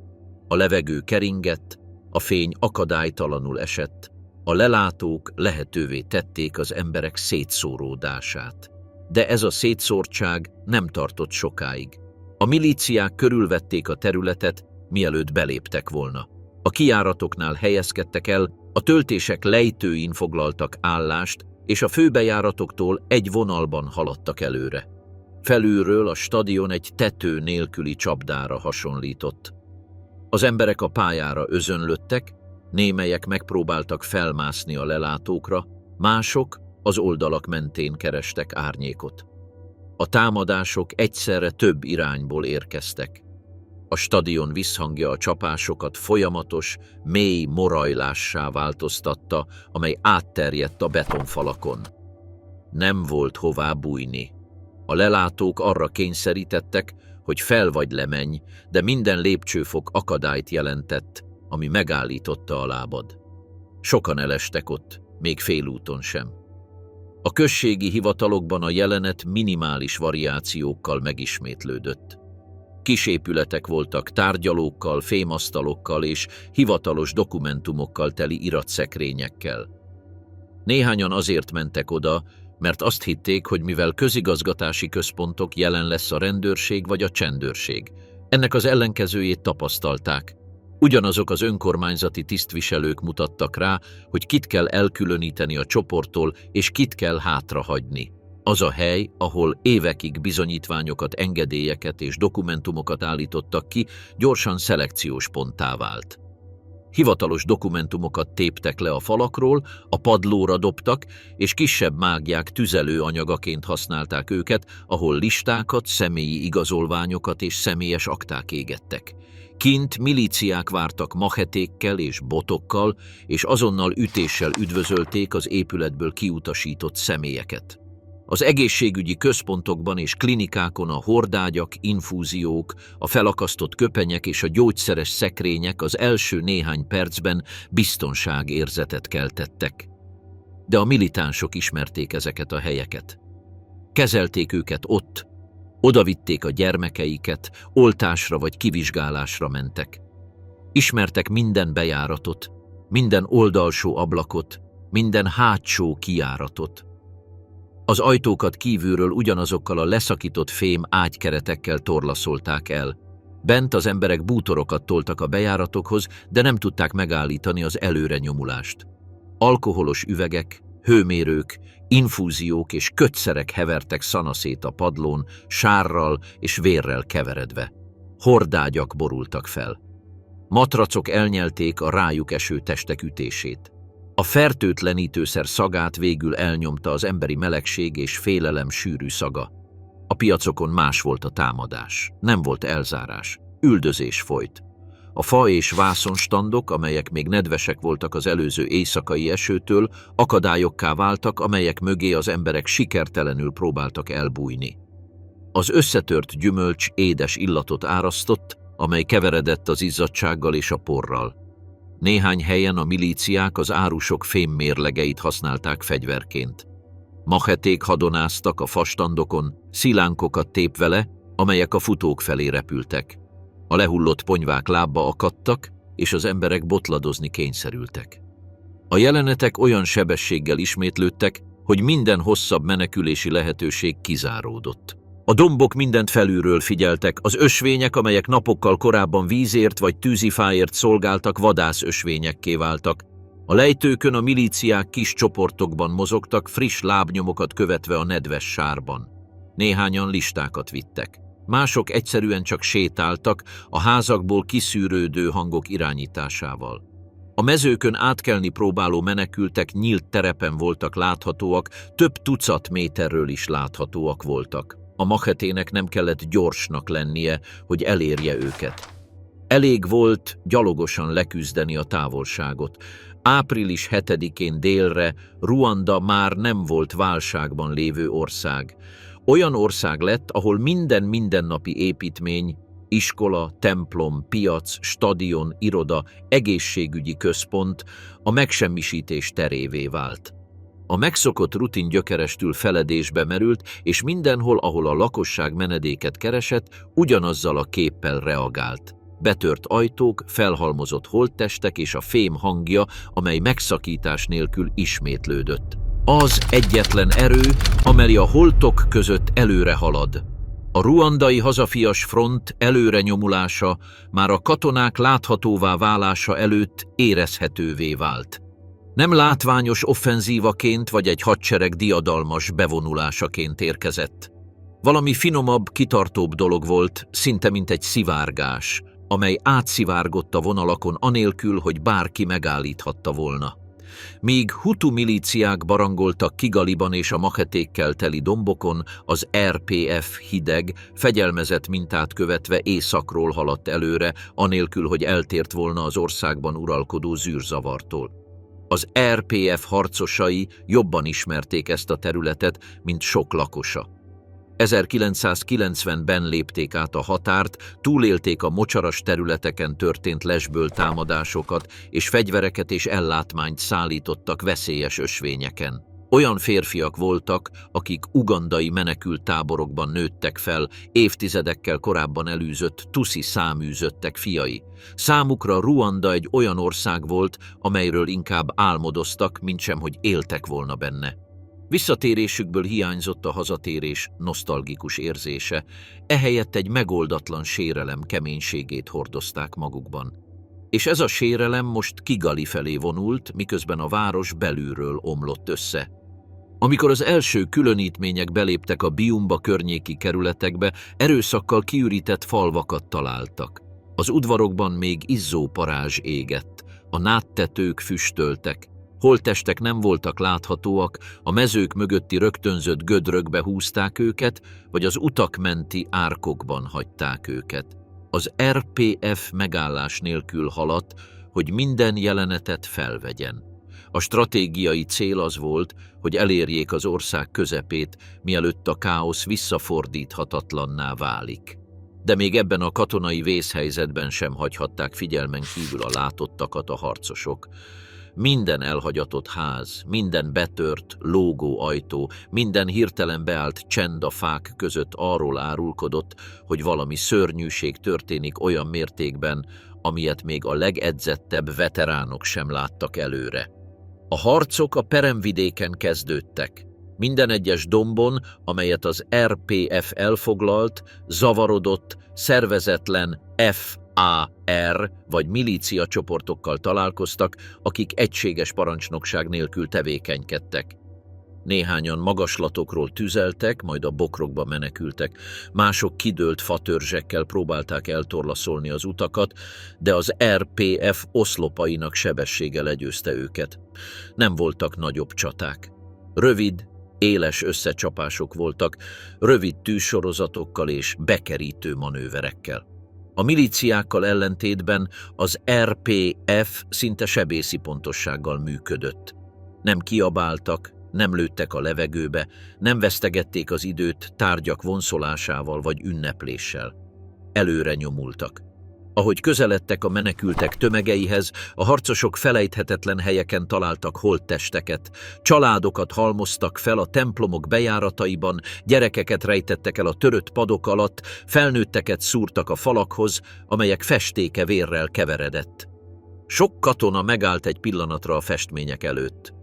A levegő keringett, a fény akadálytalanul esett, a lelátók lehetővé tették az emberek szétszóródását. De ez a szétszórtság nem tartott sokáig. A milíciák körülvették a területet, mielőtt beléptek volna. A kijáratoknál helyezkedtek el, a töltések lejtőin foglaltak állást, és a főbejáratoktól egy vonalban haladtak előre. Felülről a stadion egy tető nélküli csapdára hasonlított. Az emberek a pályára özönlöttek, némelyek megpróbáltak felmászni a lelátókra, mások az oldalak mentén kerestek árnyékot. A támadások egyszerre több irányból érkeztek. A stadion visszhangja a csapásokat folyamatos, mély morajlássá változtatta, amely átterjedt a betonfalakon. Nem volt hová bújni. A lelátók arra kényszerítettek, hogy fel vagy lemenj, de minden lépcsőfok akadályt jelentett, ami megállította a lábad. Sokan elestek ott, még félúton sem. A községi hivatalokban a jelenet minimális variációkkal megismétlődött. Kis épületek voltak tárgyalókkal, fémasztalokkal és hivatalos dokumentumokkal teli iratszekrényekkel. Néhányan azért mentek oda, mert azt hitték, hogy mivel közigazgatási központok, jelen lesz a rendőrség vagy a csendőrség. Ennek az ellenkezőjét tapasztalták. Ugyanazok az önkormányzati tisztviselők mutattak rá, hogy kit kell elkülöníteni a csoporttól és kit kell hátrahagyni. Az a hely, ahol évekig bizonyítványokat, engedélyeket és dokumentumokat állítottak ki, gyorsan szelekciós ponttá vált. Hivatalos dokumentumokat téptek le a falakról, a padlóra dobtak, és kisebb mágiák tüzelőanyagaként használták őket, ahol listákat, személyi igazolványokat és személyes akták égettek. Kint milíciák vártak machetékkel és botokkal, és azonnal ütéssel üdvözölték az épületből kiutasított személyeket. Az egészségügyi központokban és klinikákon a hordágyak, infúziók, a felakasztott köpenyek és a gyógyszeres szekrények az első néhány percben biztonságérzetet keltettek. De a militánsok ismerték ezeket a helyeket. Kezelték őket ott, odavitték a gyermekeiket, oltásra vagy kivizsgálásra mentek. Ismertek minden bejáratot, minden oldalsó ablakot, minden hátsó kijáratot. Az ajtókat kívülről ugyanazokkal a leszakított fém ágykeretekkel torlaszolták el. Bent az emberek bútorokat toltak a bejáratokhoz, de nem tudták megállítani az előrenyomulást. Alkoholos üvegek, hőmérők, infúziók és kötszerek hevertek szanaszét a padlón, sárral és vérrel keveredve. Hordágyak borultak fel. Matracok elnyelték a rájuk eső testek ütését. A fertőtlenítőszer szagát végül elnyomta az emberi melegség és félelem sűrű szaga. A piacokon más volt a támadás. Nem volt elzárás. Üldözés folyt. A fa és vászonstandok, amelyek még nedvesek voltak az előző éjszakai esőtől, akadályokká váltak, amelyek mögé az emberek sikertelenül próbáltak elbújni. Az összetört gyümölcs édes illatot árasztott, amely keveredett az izzadtsággal és a porral. Néhány helyen a milíciák az árusok fémmérlegeit használták fegyverként. Macheték hadonáztak a fastandokon, szilánkokat tépve le, amelyek a futók felé repültek. A lehullott ponyvák lábba akadtak, és az emberek botladozni kényszerültek. A jelenetek olyan sebességgel ismétlődtek, hogy minden hosszabb menekülési lehetőség kizáródott. A dombok mindent felülről figyeltek, az ösvények, amelyek napokkal korábban vízért vagy tűzifáért szolgáltak, vadászösvényekké váltak. A lejtőkön a milíciák kis csoportokban mozogtak, friss lábnyomokat követve a nedves sárban. Néhányan listákat vittek. Mások egyszerűen csak sétáltak a házakból kiszűrődő hangok irányításával. A mezőkön átkelni próbáló menekültek nyílt terepen voltak láthatóak, több tucat méterről is láthatóak voltak. A machetének nem kellett gyorsnak lennie, hogy elérje őket. Elég volt gyalogosan leküzdeni a távolságot. Április 7-én délre Ruanda már nem volt válságban lévő ország. Olyan ország lett, ahol minden mindennapi építmény, iskola, templom, piac, stadion, iroda, egészségügyi központ a megsemmisítés terévé vált. A megszokott rutin gyökerestül feledésbe merült, és mindenhol, ahol a lakosság menedéket keresett, ugyanazzal a képpel reagált. Betört ajtók, felhalmozott holttestek és a fém hangja, amely megszakítás nélkül ismétlődött. Az egyetlen erő, amely a holtok között előre halad. A ruandai hazafias front előre nyomulása már a katonák láthatóvá válása előtt érezhetővé vált. Nem látványos offenzívaként vagy egy hadsereg diadalmas bevonulásaként érkezett. Valami finomabb, kitartóbb dolog volt, szinte mint egy szivárgás, amely átszivárgott a vonalakon anélkül, hogy bárki megállíthatta volna. Míg hutu milíciák barangoltak Kigaliban és a machetékkel teli dombokon, az RPF hideg, fegyelmezett mintát követve északról haladt előre, anélkül, hogy eltért volna az országban uralkodó zűrzavartól. Az RPF harcosai jobban ismerték ezt a területet, mint sok lakosa. 1990-ben lépték át a határt, túlélték a mocsaras területeken történt lesből támadásokat, és fegyvereket és ellátmányt szállítottak veszélyes ösvényeken. Olyan férfiak voltak, akik ugandai menekült táborokban nőttek fel, évtizedekkel korábban elűzött tuszi száműzöttek fiai. Számukra Ruanda egy olyan ország volt, amelyről inkább álmodoztak, mintsem hogy éltek volna benne. Visszatérésükből hiányzott a hazatérés nosztalgikus érzése, ehelyett egy megoldatlan sérelem keménységét hordozták magukban. És ez a sérelem most Kigali felé vonult, miközben a város belülről omlott össze. Amikor az első különítmények beléptek a Biumba környéki kerületekbe, erőszakkal kiürített falvakat találtak. Az udvarokban még izzó parázs égett, a nádtetők füstöltek, holttestek nem voltak láthatóak, a mezők mögötti rögtönzött gödrökbe húzták őket, vagy az utak menti árkokban hagyták őket. Az RPF megállás nélkül haladt, hogy minden jelenetet felvegyen. A stratégiai cél az volt, hogy elérjék az ország közepét, mielőtt a káosz visszafordíthatatlanná válik. De még ebben a katonai vészhelyzetben sem hagyhatták figyelmen kívül a látottakat a harcosok. Minden elhagyatott ház, minden betört, lógó ajtó, minden hirtelen beállt csend a fák között arról árulkodott, hogy valami szörnyűség történik olyan mértékben, amilyet még a legedzettebb veteránok sem láttak előre. A harcok a peremvidéken kezdődtek. Minden egyes dombon, amelyet az RPF elfoglalt, zavarodott, szervezetlen FAR vagy milícia csoportokkal találkoztak, akik egységes parancsnokság nélkül tevékenykedtek. Néhányan magaslatokról tüzeltek, majd a bokrokba menekültek, mások kidőlt fatörzsekkel próbálták eltorlaszolni az utakat, de az RPF oszlopainak sebessége legyőzte őket. Nem voltak nagyobb csaták. Rövid, éles összecsapások voltak, rövid tűzsorozatokkal és bekerítő manőverekkel. A milíciákkal ellentétben az RPF szinte sebészi pontossággal működött. Nem kiabáltak, nem lőttek a levegőbe, nem vesztegették az időt tárgyak vonszolásával vagy ünnepléssel. Előre nyomultak. Ahogy közeledtek a menekültek tömegeihez, a harcosok felejthetetlen helyeken találtak holttesteket, családokat halmoztak fel a templomok bejárataiban, gyerekeket rejtettek el a törött padok alatt, felnőtteket szúrtak a falakhoz, amelyek festéke vérrel keveredett. Sok katona megállt egy pillanatra a festmények előtt.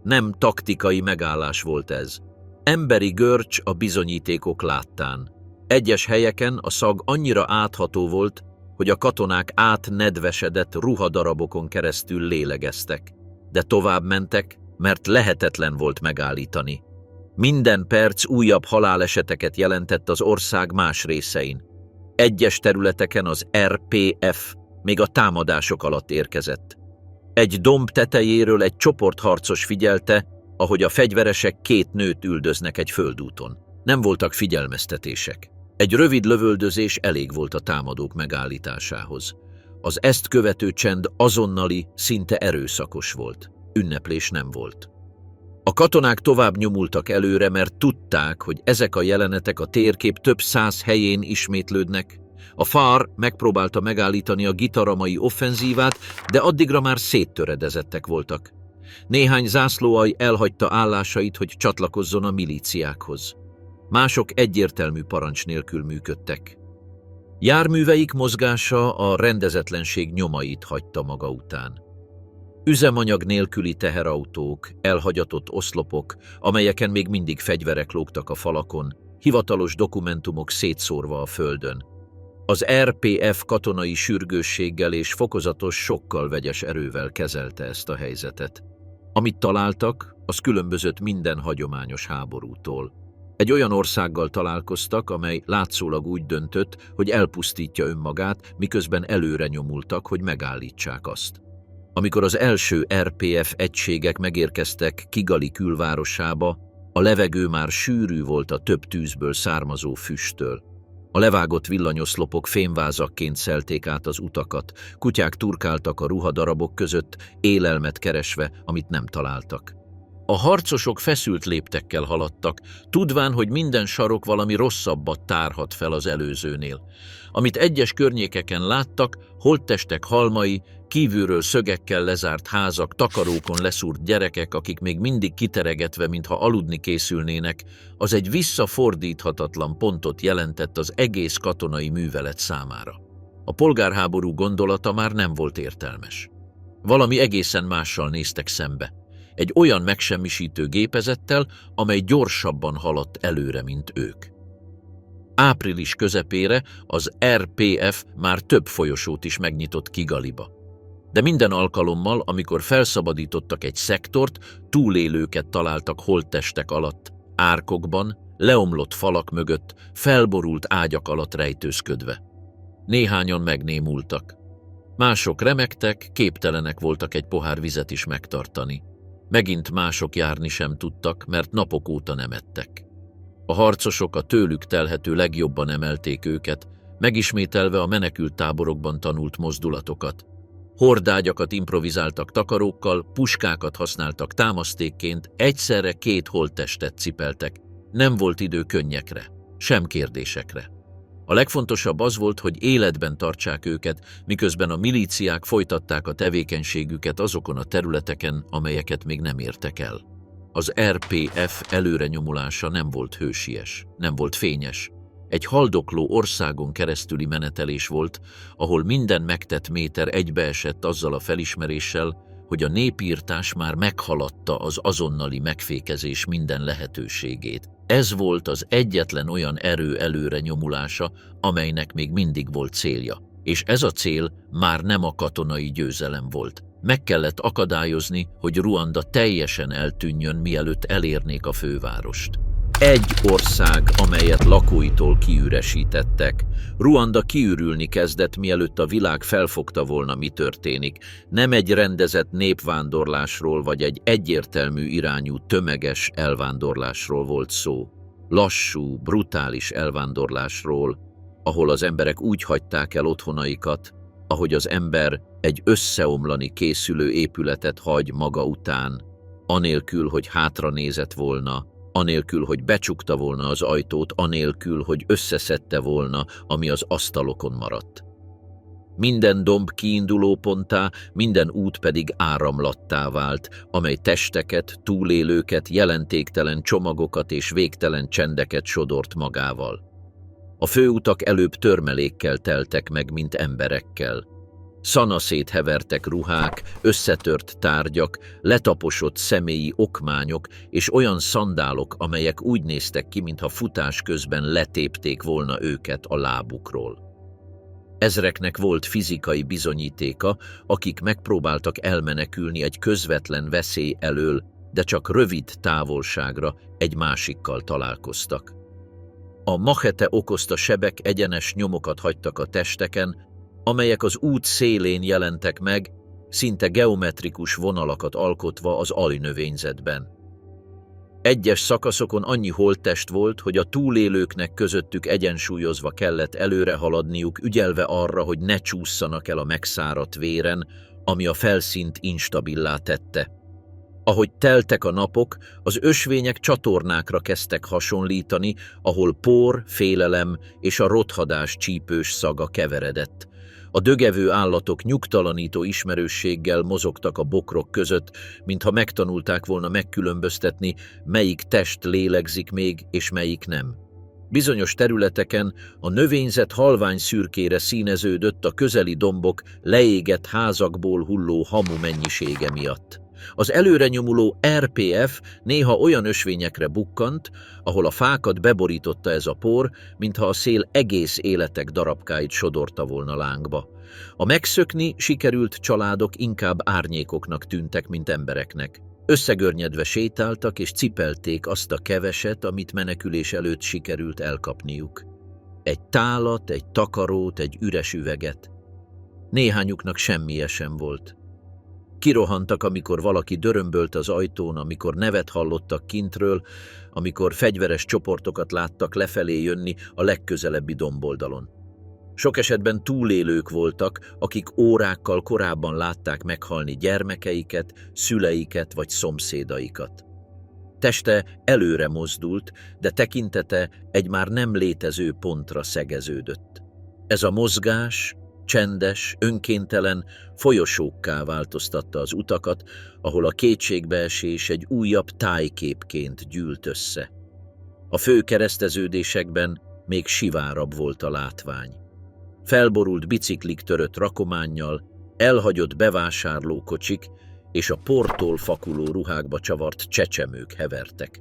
Nem taktikai megállás volt ez. Emberi görcs a bizonyítékok láttán. Egyes helyeken a szag annyira átható volt, hogy a katonák átnedvesedett ruhadarabokon keresztül lélegeztek. de tovább mentek, mert lehetetlen volt megállítani. Minden perc újabb haláleseteket jelentett az ország más részein. Egyes területeken az RPF még a támadások alatt érkezett. Egy domb tetejéről egy csoport harcos figyelte, ahogy a fegyveresek 2 nőt üldöznek egy földúton. Nem voltak figyelmeztetések. Egy rövid lövöldözés elég volt a támadók megállításához. Az ezt követő csend azonnali, szinte erőszakos volt. Ünneplés nem volt. A katonák tovább nyomultak előre, mert tudták, hogy ezek a jelenetek a térkép több 100 helyén ismétlődnek. A FAR megpróbálta megállítani a gitaramai offenzívát, de addigra már széttöredezettek voltak. Néhány zászlóalj elhagyta állásait, hogy csatlakozzon a milíciákhoz. Mások egyértelmű parancs nélkül működtek. Járműveik mozgása a rendezetlenség nyomait hagyta maga után. Üzemanyag nélküli teherautók, elhagyatott oszlopok, amelyeken még mindig fegyverek lógtak a falakon, hivatalos dokumentumok szétszórva a földön. Az RPF katonai sürgősséggel és fokozatos, sokkal vegyes erővel kezelte ezt a helyzetet. Amit találtak, az különbözött minden hagyományos háborútól. Egy olyan országgal találkoztak, amely látszólag úgy döntött, hogy elpusztítja önmagát, miközben előre nyomultak, hogy megállítsák azt. Amikor az első RPF egységek megérkeztek Kigali külvárosába, a levegő már sűrű volt a több tűzből származó füsttől. A levágott villanyoszlopok fémvázakként szelték át az utakat, kutyák turkáltak a ruhadarabok között, élelmet keresve, amit nem találtak. A harcosok feszült léptekkel haladtak, tudván, hogy minden sarok valami rosszabbat tárhat fel az előzőnél. Amit egyes környékeken láttak, holttestek halmai, kívülről szögekkel lezárt házak, takarókon leszúrt gyerekek, akik még mindig kiteregetve, mintha aludni készülnének, az egy visszafordíthatatlan pontot jelentett az egész katonai művelet számára. A polgárháború gondolata már nem volt értelmes. Valami egészen mással néztek szembe. Egy olyan megsemmisítő gépezettel, amely gyorsabban haladt előre, mint ők. Április közepére az RPF már több folyosót is megnyitott Kigaliba. De minden alkalommal, amikor felszabadítottak egy szektort, túlélőket találtak holttestek alatt, árkokban, leomlott falak mögött, felborult ágyak alatt rejtőzködve. Néhányan megnémultak. Mások remegtek, képtelenek voltak egy pohár vizet is megtartani. Megint mások járni sem tudtak, mert napok óta nem ettek. A harcosok a tőlük telhető legjobban emelték őket, megismételve a menekült táborokban tanult mozdulatokat. Hordágyakat improvizáltak takarókkal, puskákat használtak támasztékként, egyszerre 2 holttestet cipeltek. Nem volt idő könnyekre, sem kérdésekre. A legfontosabb az volt, hogy életben tartsák őket, miközben a milíciák folytatták a tevékenységüket azokon a területeken, amelyeket még nem értek el. Az RPF előrenyomulása nem volt hősies, nem volt fényes. Egy haldokló országon keresztüli menetelés volt, ahol minden megtett méter egybeesett azzal a felismeréssel, hogy a népírtás már meghaladta az azonnali megfékezés minden lehetőségét. Ez volt az egyetlen olyan erő előre nyomulása, amelynek még mindig volt célja. És ez a cél már nem a katonai győzelem volt. Meg kellett akadályozni, hogy Ruanda teljesen eltűnjön, mielőtt elérnék a fővárost. Egy ország, amelyet lakóitól kiüresítettek. Ruanda kiürülni kezdett, mielőtt a világ felfogta volna, mi történik. Nem egy rendezett népvándorlásról vagy egy egyértelmű irányú tömeges elvándorlásról volt szó. Lassú, brutális elvándorlásról, ahol az emberek úgy hagyták el otthonaikat, ahogy az ember egy összeomlani készülő épületet hagy maga után, anélkül, hogy hátra nézett volna, anélkül, hogy becsukta volna az ajtót, anélkül, hogy összeszedte volna, ami az asztalokon maradt. Minden domb kiindulóponttá, minden út pedig áramlattá vált, amely testeket, túlélőket, jelentéktelen csomagokat és végtelen csendeket sodort magával. A főutak előbb törmelékkel teltek meg, mint emberekkel. Szanaszét hevertek ruhák, összetört tárgyak, letaposott személyi okmányok és olyan szandálok, amelyek úgy néztek ki, mintha futás közben letépték volna őket a lábukról. Ezreknek volt fizikai bizonyítéka, akik megpróbáltak elmenekülni egy közvetlen veszély elől, de csak rövid távolságra egy másikkal találkoztak. A machete okozta sebek egyenes nyomokat hagytak a testeken, amelyek az út szélén jelentek meg, szinte geometrikus vonalakat alkotva az alnövényzetben. Egyes szakaszokon annyi holttest volt, hogy a túlélőknek közöttük egyensúlyozva kellett előre haladniuk, ügyelve arra, hogy ne csússzanak el a megszáradt véren, ami a felszínt instabilá tette. Ahogy teltek a napok, az ösvények csatornákra kezdtek hasonlítani, ahol por, félelem és a rothadás csípős szaga keveredett. A dögevő állatok nyugtalanító ismerősséggel mozogtak a bokrok között, mintha megtanulták volna megkülönböztetni, melyik test lélegzik még és melyik nem. Bizonyos területeken a növényzet halvány szürkére színeződött a közeli dombok leégett házakból hulló hamu mennyisége miatt. Az előre nyomuló RPF néha olyan ösvényekre bukkant, ahol a fákat beborította ez a por, mintha a szél egész életek darabkáit sodorta volna lángba. A megszökni sikerült családok inkább árnyékoknak tűntek, mint embereknek. Összegörnyedve sétáltak és cipelték azt a keveset, amit menekülés előtt sikerült elkapniuk. Egy tálat, egy takarót, egy üres üveget. Néhányuknak semmije sem volt. Kirohantak, amikor valaki dörömbölt az ajtón, amikor nevet hallottak kintről, amikor fegyveres csoportokat láttak lefelé jönni a legközelebbi domboldalon. Sok esetben túlélők voltak, akik órákkal korábban látták meghalni gyermekeiket, szüleiket vagy szomszédaikat. Teste előre mozdult, de tekintete egy már nem létező pontra szegeződött. Ez a mozgás csendes, önkéntelen folyosókká változtatta az utakat, ahol a kétségbeesés egy újabb tájképként gyűlt össze. A fő kereszteződésekben még sivárabb volt a látvány. Felborult biciklik törött rakománnyal, elhagyott bevásárlókocsik és a portól fakuló ruhákba csavart csecsemők hevertek.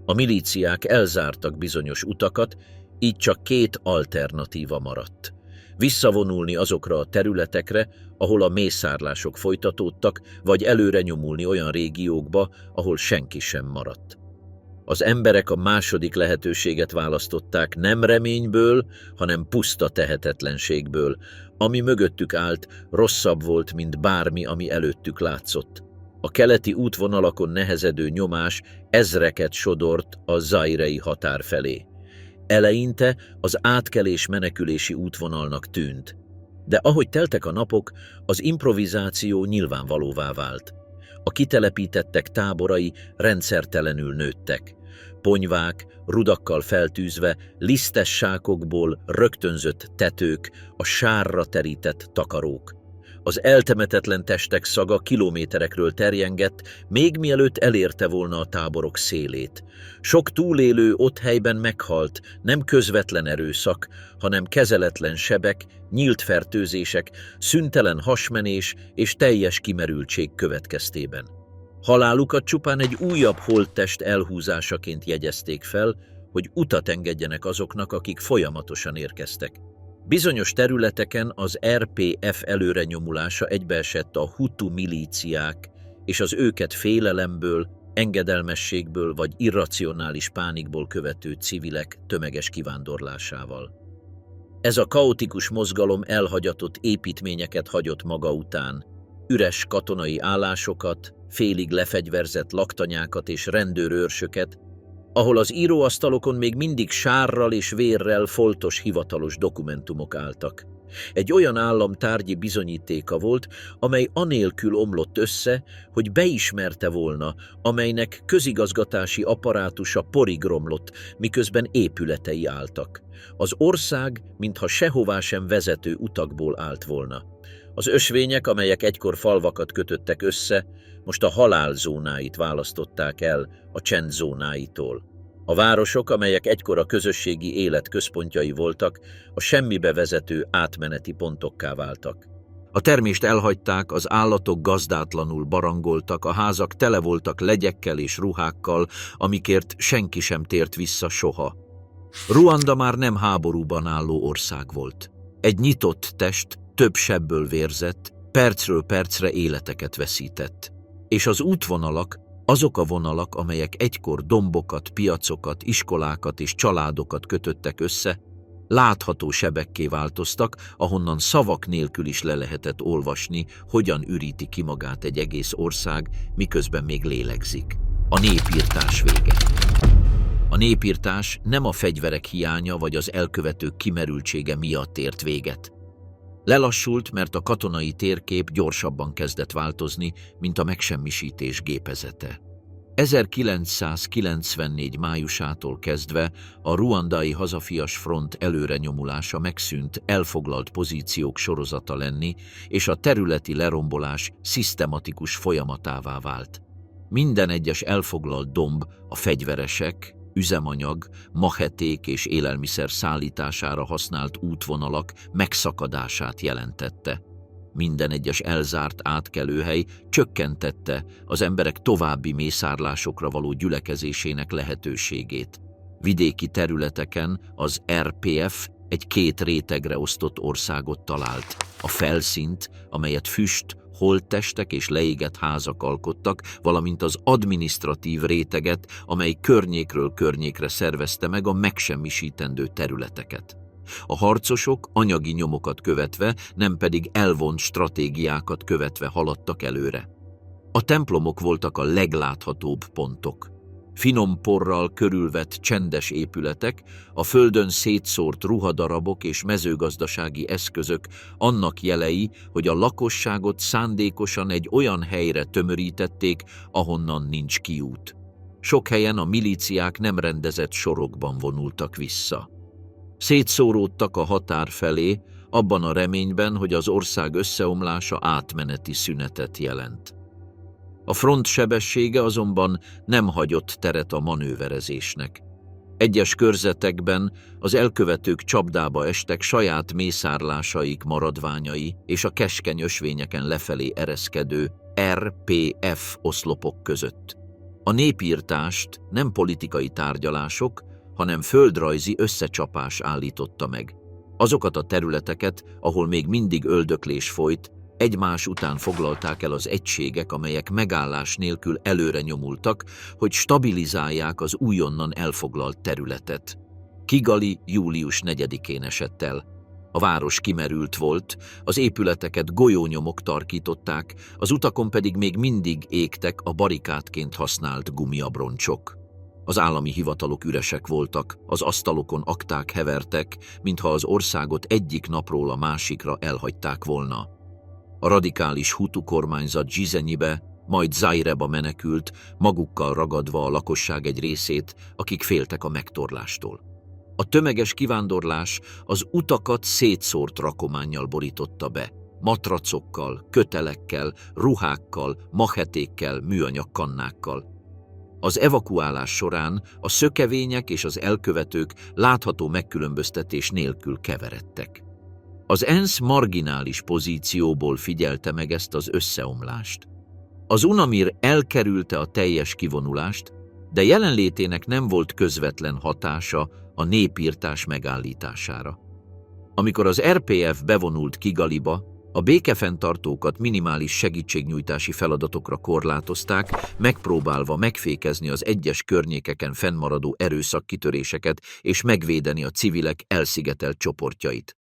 A milíciák elzártak bizonyos utakat, így csak két alternatíva maradt. Visszavonulni azokra a területekre, ahol a mészárlások folytatódtak, vagy előre nyomulni olyan régiókba, ahol senki sem maradt. Az emberek a második lehetőséget választották nem reményből, hanem puszta tehetetlenségből. Ami mögöttük állt, rosszabb volt, mint bármi, ami előttük látszott. A keleti útvonalakon nehezedő nyomás ezreket sodort a zairei határ felé. Eleinte az átkelés menekülési útvonalnak tűnt, de ahogy teltek a napok, az improvizáció nyilvánvalóvá vált. A kitelepítettek táborai rendszertelenül nőttek. Ponyvák, rudakkal feltűzve, lisztes sákokból rögtönzött tetők, a sárra terített takarók. Az eltemetetlen testek szaga kilométerekről terjengett, még mielőtt elérte volna a táborok szélét. Sok túlélő ott helyben meghalt, nem közvetlen erőszak, hanem kezeletlen sebek, nyílt fertőzések, szüntelen hasmenés és teljes kimerültség következtében. Halálukat csupán egy újabb holttest elhúzásaként jegyezték fel, hogy utat engedjenek azoknak, akik folyamatosan érkeztek. Bizonyos területeken az RPF előrenyomulása egybeesett a Hutu milíciák és az őket félelemből, engedelmességből vagy irracionális pánikból követő civilek tömeges kivándorlásával. Ez a kaotikus mozgalom elhagyatott építményeket hagyott maga után, üres katonai állásokat, félig lefegyverzett laktanyákat és rendőrőrsöket, ahol az íróasztalokon még mindig sárral és vérrel foltos hivatalos dokumentumok álltak. Egy olyan állam tárgyi bizonyítéka volt, amely anélkül omlott össze, hogy beismerte volna, amelynek közigazgatási apparátusa porig romlott, miközben épületei álltak. Az ország, mintha sehová sem vezető utakból állt volna. Az ösvények, amelyek egykor falvakat kötöttek össze, most a halálzónáit választották el a csendzónáitól. A városok, amelyek egykor a közösségi élet központjai voltak, a semmibe vezető átmeneti pontokká váltak. A termést elhagyták, az állatok gazdátlanul barangoltak, a házak tele voltak legyekkel és ruhákkal, amikért senki sem tért vissza soha. Ruanda már nem háborúban álló ország volt. Egy nyitott test több sebből vérzett, percről percre életeket veszített. És az útvonalak, azok a vonalak, amelyek egykor dombokat, piacokat, iskolákat és családokat kötöttek össze, látható sebekké változtak, ahonnan szavak nélkül is le lehetett olvasni, hogyan üríti ki magát egy egész ország, miközben még lélegzik. A népirtás vége. A népirtás nem a fegyverek hiánya vagy az elkövetők kimerültsége miatt ért véget. Lelassult, mert a katonai térkép gyorsabban kezdett változni, mint a megsemmisítés gépezete. 1994 májusától kezdve a ruandai hazafias front előrenyomulása megszűnt elfoglalt pozíciók sorozata lenni, és a területi lerombolás szisztematikus folyamatává vált. Minden egyes elfoglalt domb a fegyveresek, üzemanyag, macheték és élelmiszer szállítására használt útvonalak megszakadását jelentette. Minden egyes elzárt átkelőhely csökkentette az emberek további mészárlásokra való gyülekezésének lehetőségét. Vidéki területeken az RPF egy két rétegre osztott országot talált. A felszínt, amelyet füst, holttestek és leégett házak alkottak, valamint az adminisztratív réteget, amely környékről környékre szervezte meg a megsemmisítendő területeket. A harcosok anyagi nyomokat követve, nem pedig elvont stratégiákat követve haladtak előre. A templomok voltak a legláthatóbb pontok. Finom porral körülvett csendes épületek, a földön szétszórt ruhadarabok és mezőgazdasági eszközök annak jelei, hogy a lakosságot szándékosan egy olyan helyre tömörítették, ahonnan nincs kiút. Sok helyen a milíciák nem rendezett sorokban vonultak vissza. Szétszóródtak a határ felé, abban a reményben, hogy az ország összeomlása átmeneti szünetet jelent. A front sebessége azonban nem hagyott teret a manőverezésnek. Egyes körzetekben az elkövetők csapdába estek saját mészárlásaik maradványai és a keskeny ösvényeken lefelé ereszkedő RPF oszlopok között. A népirtást nem politikai tárgyalások, hanem földrajzi összecsapás állította meg. Azokat a területeket, ahol még mindig öldöklés folyt, egymás után foglalták el az egységek, amelyek megállás nélkül előre nyomultak, hogy stabilizálják az újonnan elfoglalt területet. Kigali július 4-én esett el. A város kimerült volt, az épületeket golyónyomok tarkították, az utakon pedig még mindig égtek a barikádként használt gumiabroncsok. Az állami hivatalok üresek voltak, az asztalokon akták hevertek, mintha az országot egyik napról a másikra elhagyták volna. A radikális hutu kormányzat Gisenyibe, majd Zaireba menekült, magukkal ragadva a lakosság egy részét, akik féltek a megtorlástól. A tömeges kivándorlás az utakat szétszórt rakománnyal borította be, matracokkal, kötelekkel, ruhákkal, machetékkel, műanyagkannákkal. Az evakuálás során a szökevények és az elkövetők látható megkülönböztetés nélkül keveredtek. Az ENSZ marginális pozícióból figyelte meg ezt az összeomlást. Az UNAMIR elkerülte a teljes kivonulást, de jelenlétének nem volt közvetlen hatása a népirtás megállítására. Amikor az RPF bevonult Kigaliba, a békefenntartókat minimális segítségnyújtási feladatokra korlátozták, megpróbálva megfékezni az egyes környékeken fennmaradó erőszakkitöréseket és megvédeni a civilek elszigetelt csoportjait.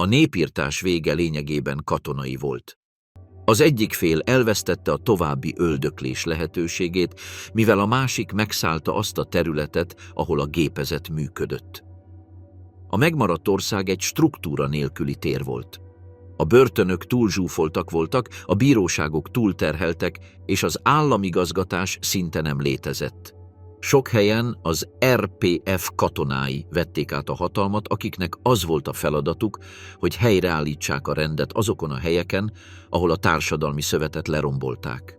A népirtás vége lényegében katonai volt. Az egyik fél elvesztette a további öldöklés lehetőségét, mivel a másik megszállta azt a területet, ahol a gépezet működött. A megmaradt ország egy struktúra nélküli tér volt. A börtönök túlzsúfoltak voltak, a bíróságok túlterheltek, és az államigazgatás szinte nem létezett. Sok helyen az RPF katonái vették át a hatalmat, akiknek az volt a feladatuk, hogy helyreállítsák a rendet azokon a helyeken, ahol a társadalmi szövetet lerombolták.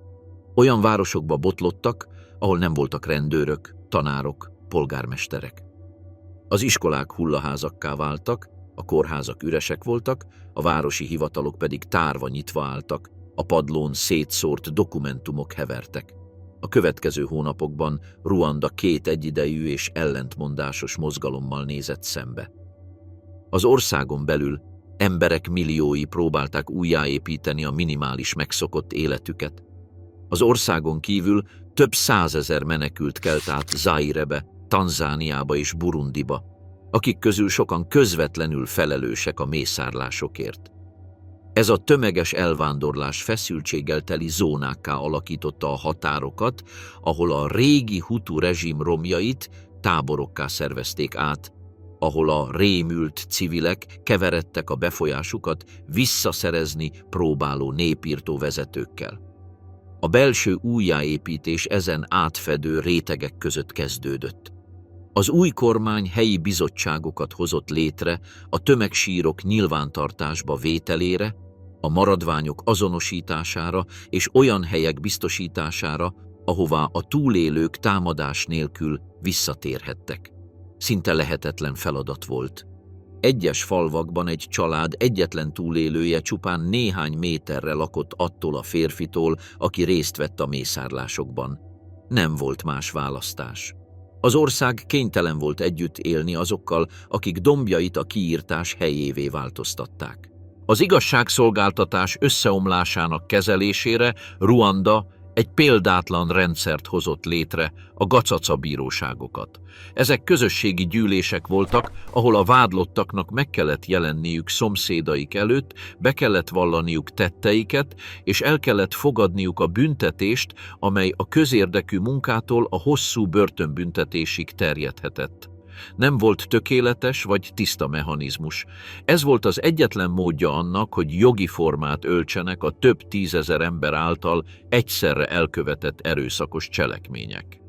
Olyan városokba botlottak, ahol nem voltak rendőrök, tanárok, polgármesterek. Az iskolák hullaházakká váltak, a kórházak üresek voltak, a városi hivatalok pedig tárva nyitva álltak, a padlón szétszórt dokumentumok hevertek. A következő hónapokban Ruanda két egyidejű és ellentmondásos mozgalommal nézett szembe. Az országon belül Emberek milliói próbálták újjáépíteni a minimális megszokott életüket. Az országon kívül több százezer menekült kelt át Zairebe, Tanzániába és Burundiba, akik közül sokan közvetlenül felelősek a mészárlásokért. Ez a tömeges elvándorlás feszültséggel teli zónákká alakította a határokat, ahol a régi Hutu rezsim romjait táborokká szervezték át, ahol a rémült civilek keveredtek a befolyásukat visszaszerezni próbáló népirtó vezetőkkel. A belső újjáépítés ezen átfedő rétegek között kezdődött. Az új kormány helyi bizottságokat hozott létre a tömegsírok nyilvántartásba vételére, a maradványok azonosítására és olyan helyek biztosítására, ahová a túlélők támadás nélkül visszatérhettek. Szinte lehetetlen feladat volt. Egyes falvakban egy család egyetlen túlélője csupán néhány méterre lakott attól a férfitól, aki részt vett a mészárlásokban. Nem volt más választás. Az ország kénytelen volt együtt élni azokkal, akik dombjait a kiirtás helyévé változtatták. Az igazságszolgáltatás összeomlásának kezelésére Ruanda egy példátlan rendszert hozott létre, a Gacaca bíróságokat. Ezek közösségi gyűlések voltak, ahol a vádlottaknak meg kellett jelenniük szomszédaik előtt, be kellett vallaniuk tetteiket, és el kellett fogadniuk a büntetést, amely a közérdekű munkától a hosszú börtönbüntetésig terjedhetett. Nem volt tökéletes vagy tiszta mechanizmus. Ez volt az egyetlen módja annak, hogy jogi formát öltsenek a több tízezer ember által egyszerre elkövetett erőszakos cselekmények.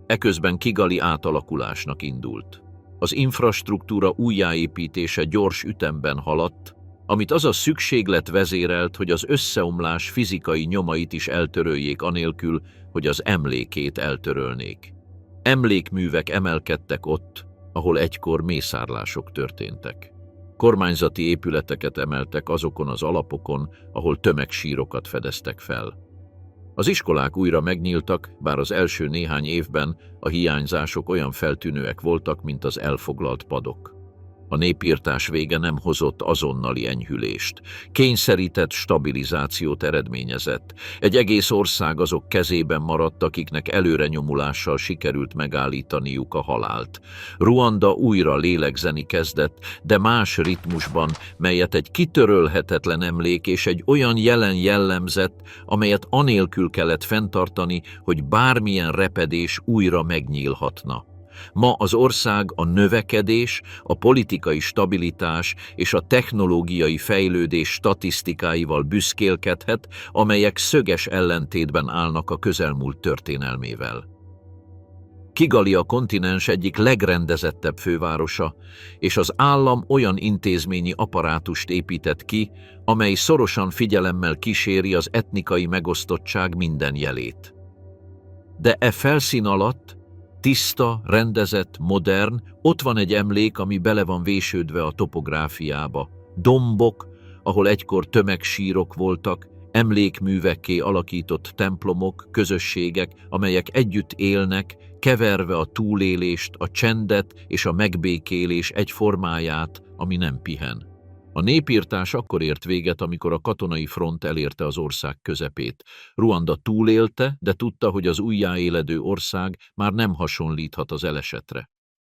Eközben Kigali átalakulásnak indult. Az infrastruktúra újjáépítése gyors ütemben haladt, amit az a szükséglet vezérelt, hogy az összeomlás fizikai nyomait is eltöröljék anélkül, hogy az emlékét eltörölnék. Emlékművek emelkedtek ott, ahol egykor mészárlások történtek. Kormányzati épületeket emeltek azokon az alapokon, ahol tömegsírokat fedeztek fel. Az iskolák újra megnyíltak, bár az első néhány évben a hiányzások olyan feltűnőek voltak, mint az elfoglalt padok. A népirtás vége nem hozott azonnali enyhülést. Kényszerített stabilizációt eredményezett. Egy egész ország azok kezében maradt, akiknek előrenyomulással sikerült megállítaniuk a halált. Ruanda újra lélegzeni kezdett, de más ritmusban, melyet egy kitörölhetetlen emlék és egy olyan jelen jellemzett, amelyet anélkül kellett fenntartani, hogy bármilyen repedés újra megnyílhatna. Ma az ország a növekedés, a politikai stabilitás és a technológiai fejlődés statisztikáival büszkélkedhet, amelyek szöges ellentétben állnak a közelmúlt történelmével. Kigali a kontinens egyik legrendezettebb fővárosa, és az állam olyan intézményi apparátust épített ki, amely szorosan figyelemmel kíséri az etnikai megosztottság minden jelét. De e felszín alatt, tiszta, rendezett, modern, ott van egy emlék, ami bele van vésődve a topográfiába. Dombok, ahol egykor tömegsírok voltak, emlékművekké alakított templomok, közösségek, amelyek együtt élnek, keverve a túlélést, a csendet és a megbékélés egy formáját, ami nem pihen. A népirtás akkor ért véget, amikor a katonai front elérte az ország közepét. Ruanda túlélte, de tudta, hogy az újjáéledő ország már nem hasonlíthat az elesetre.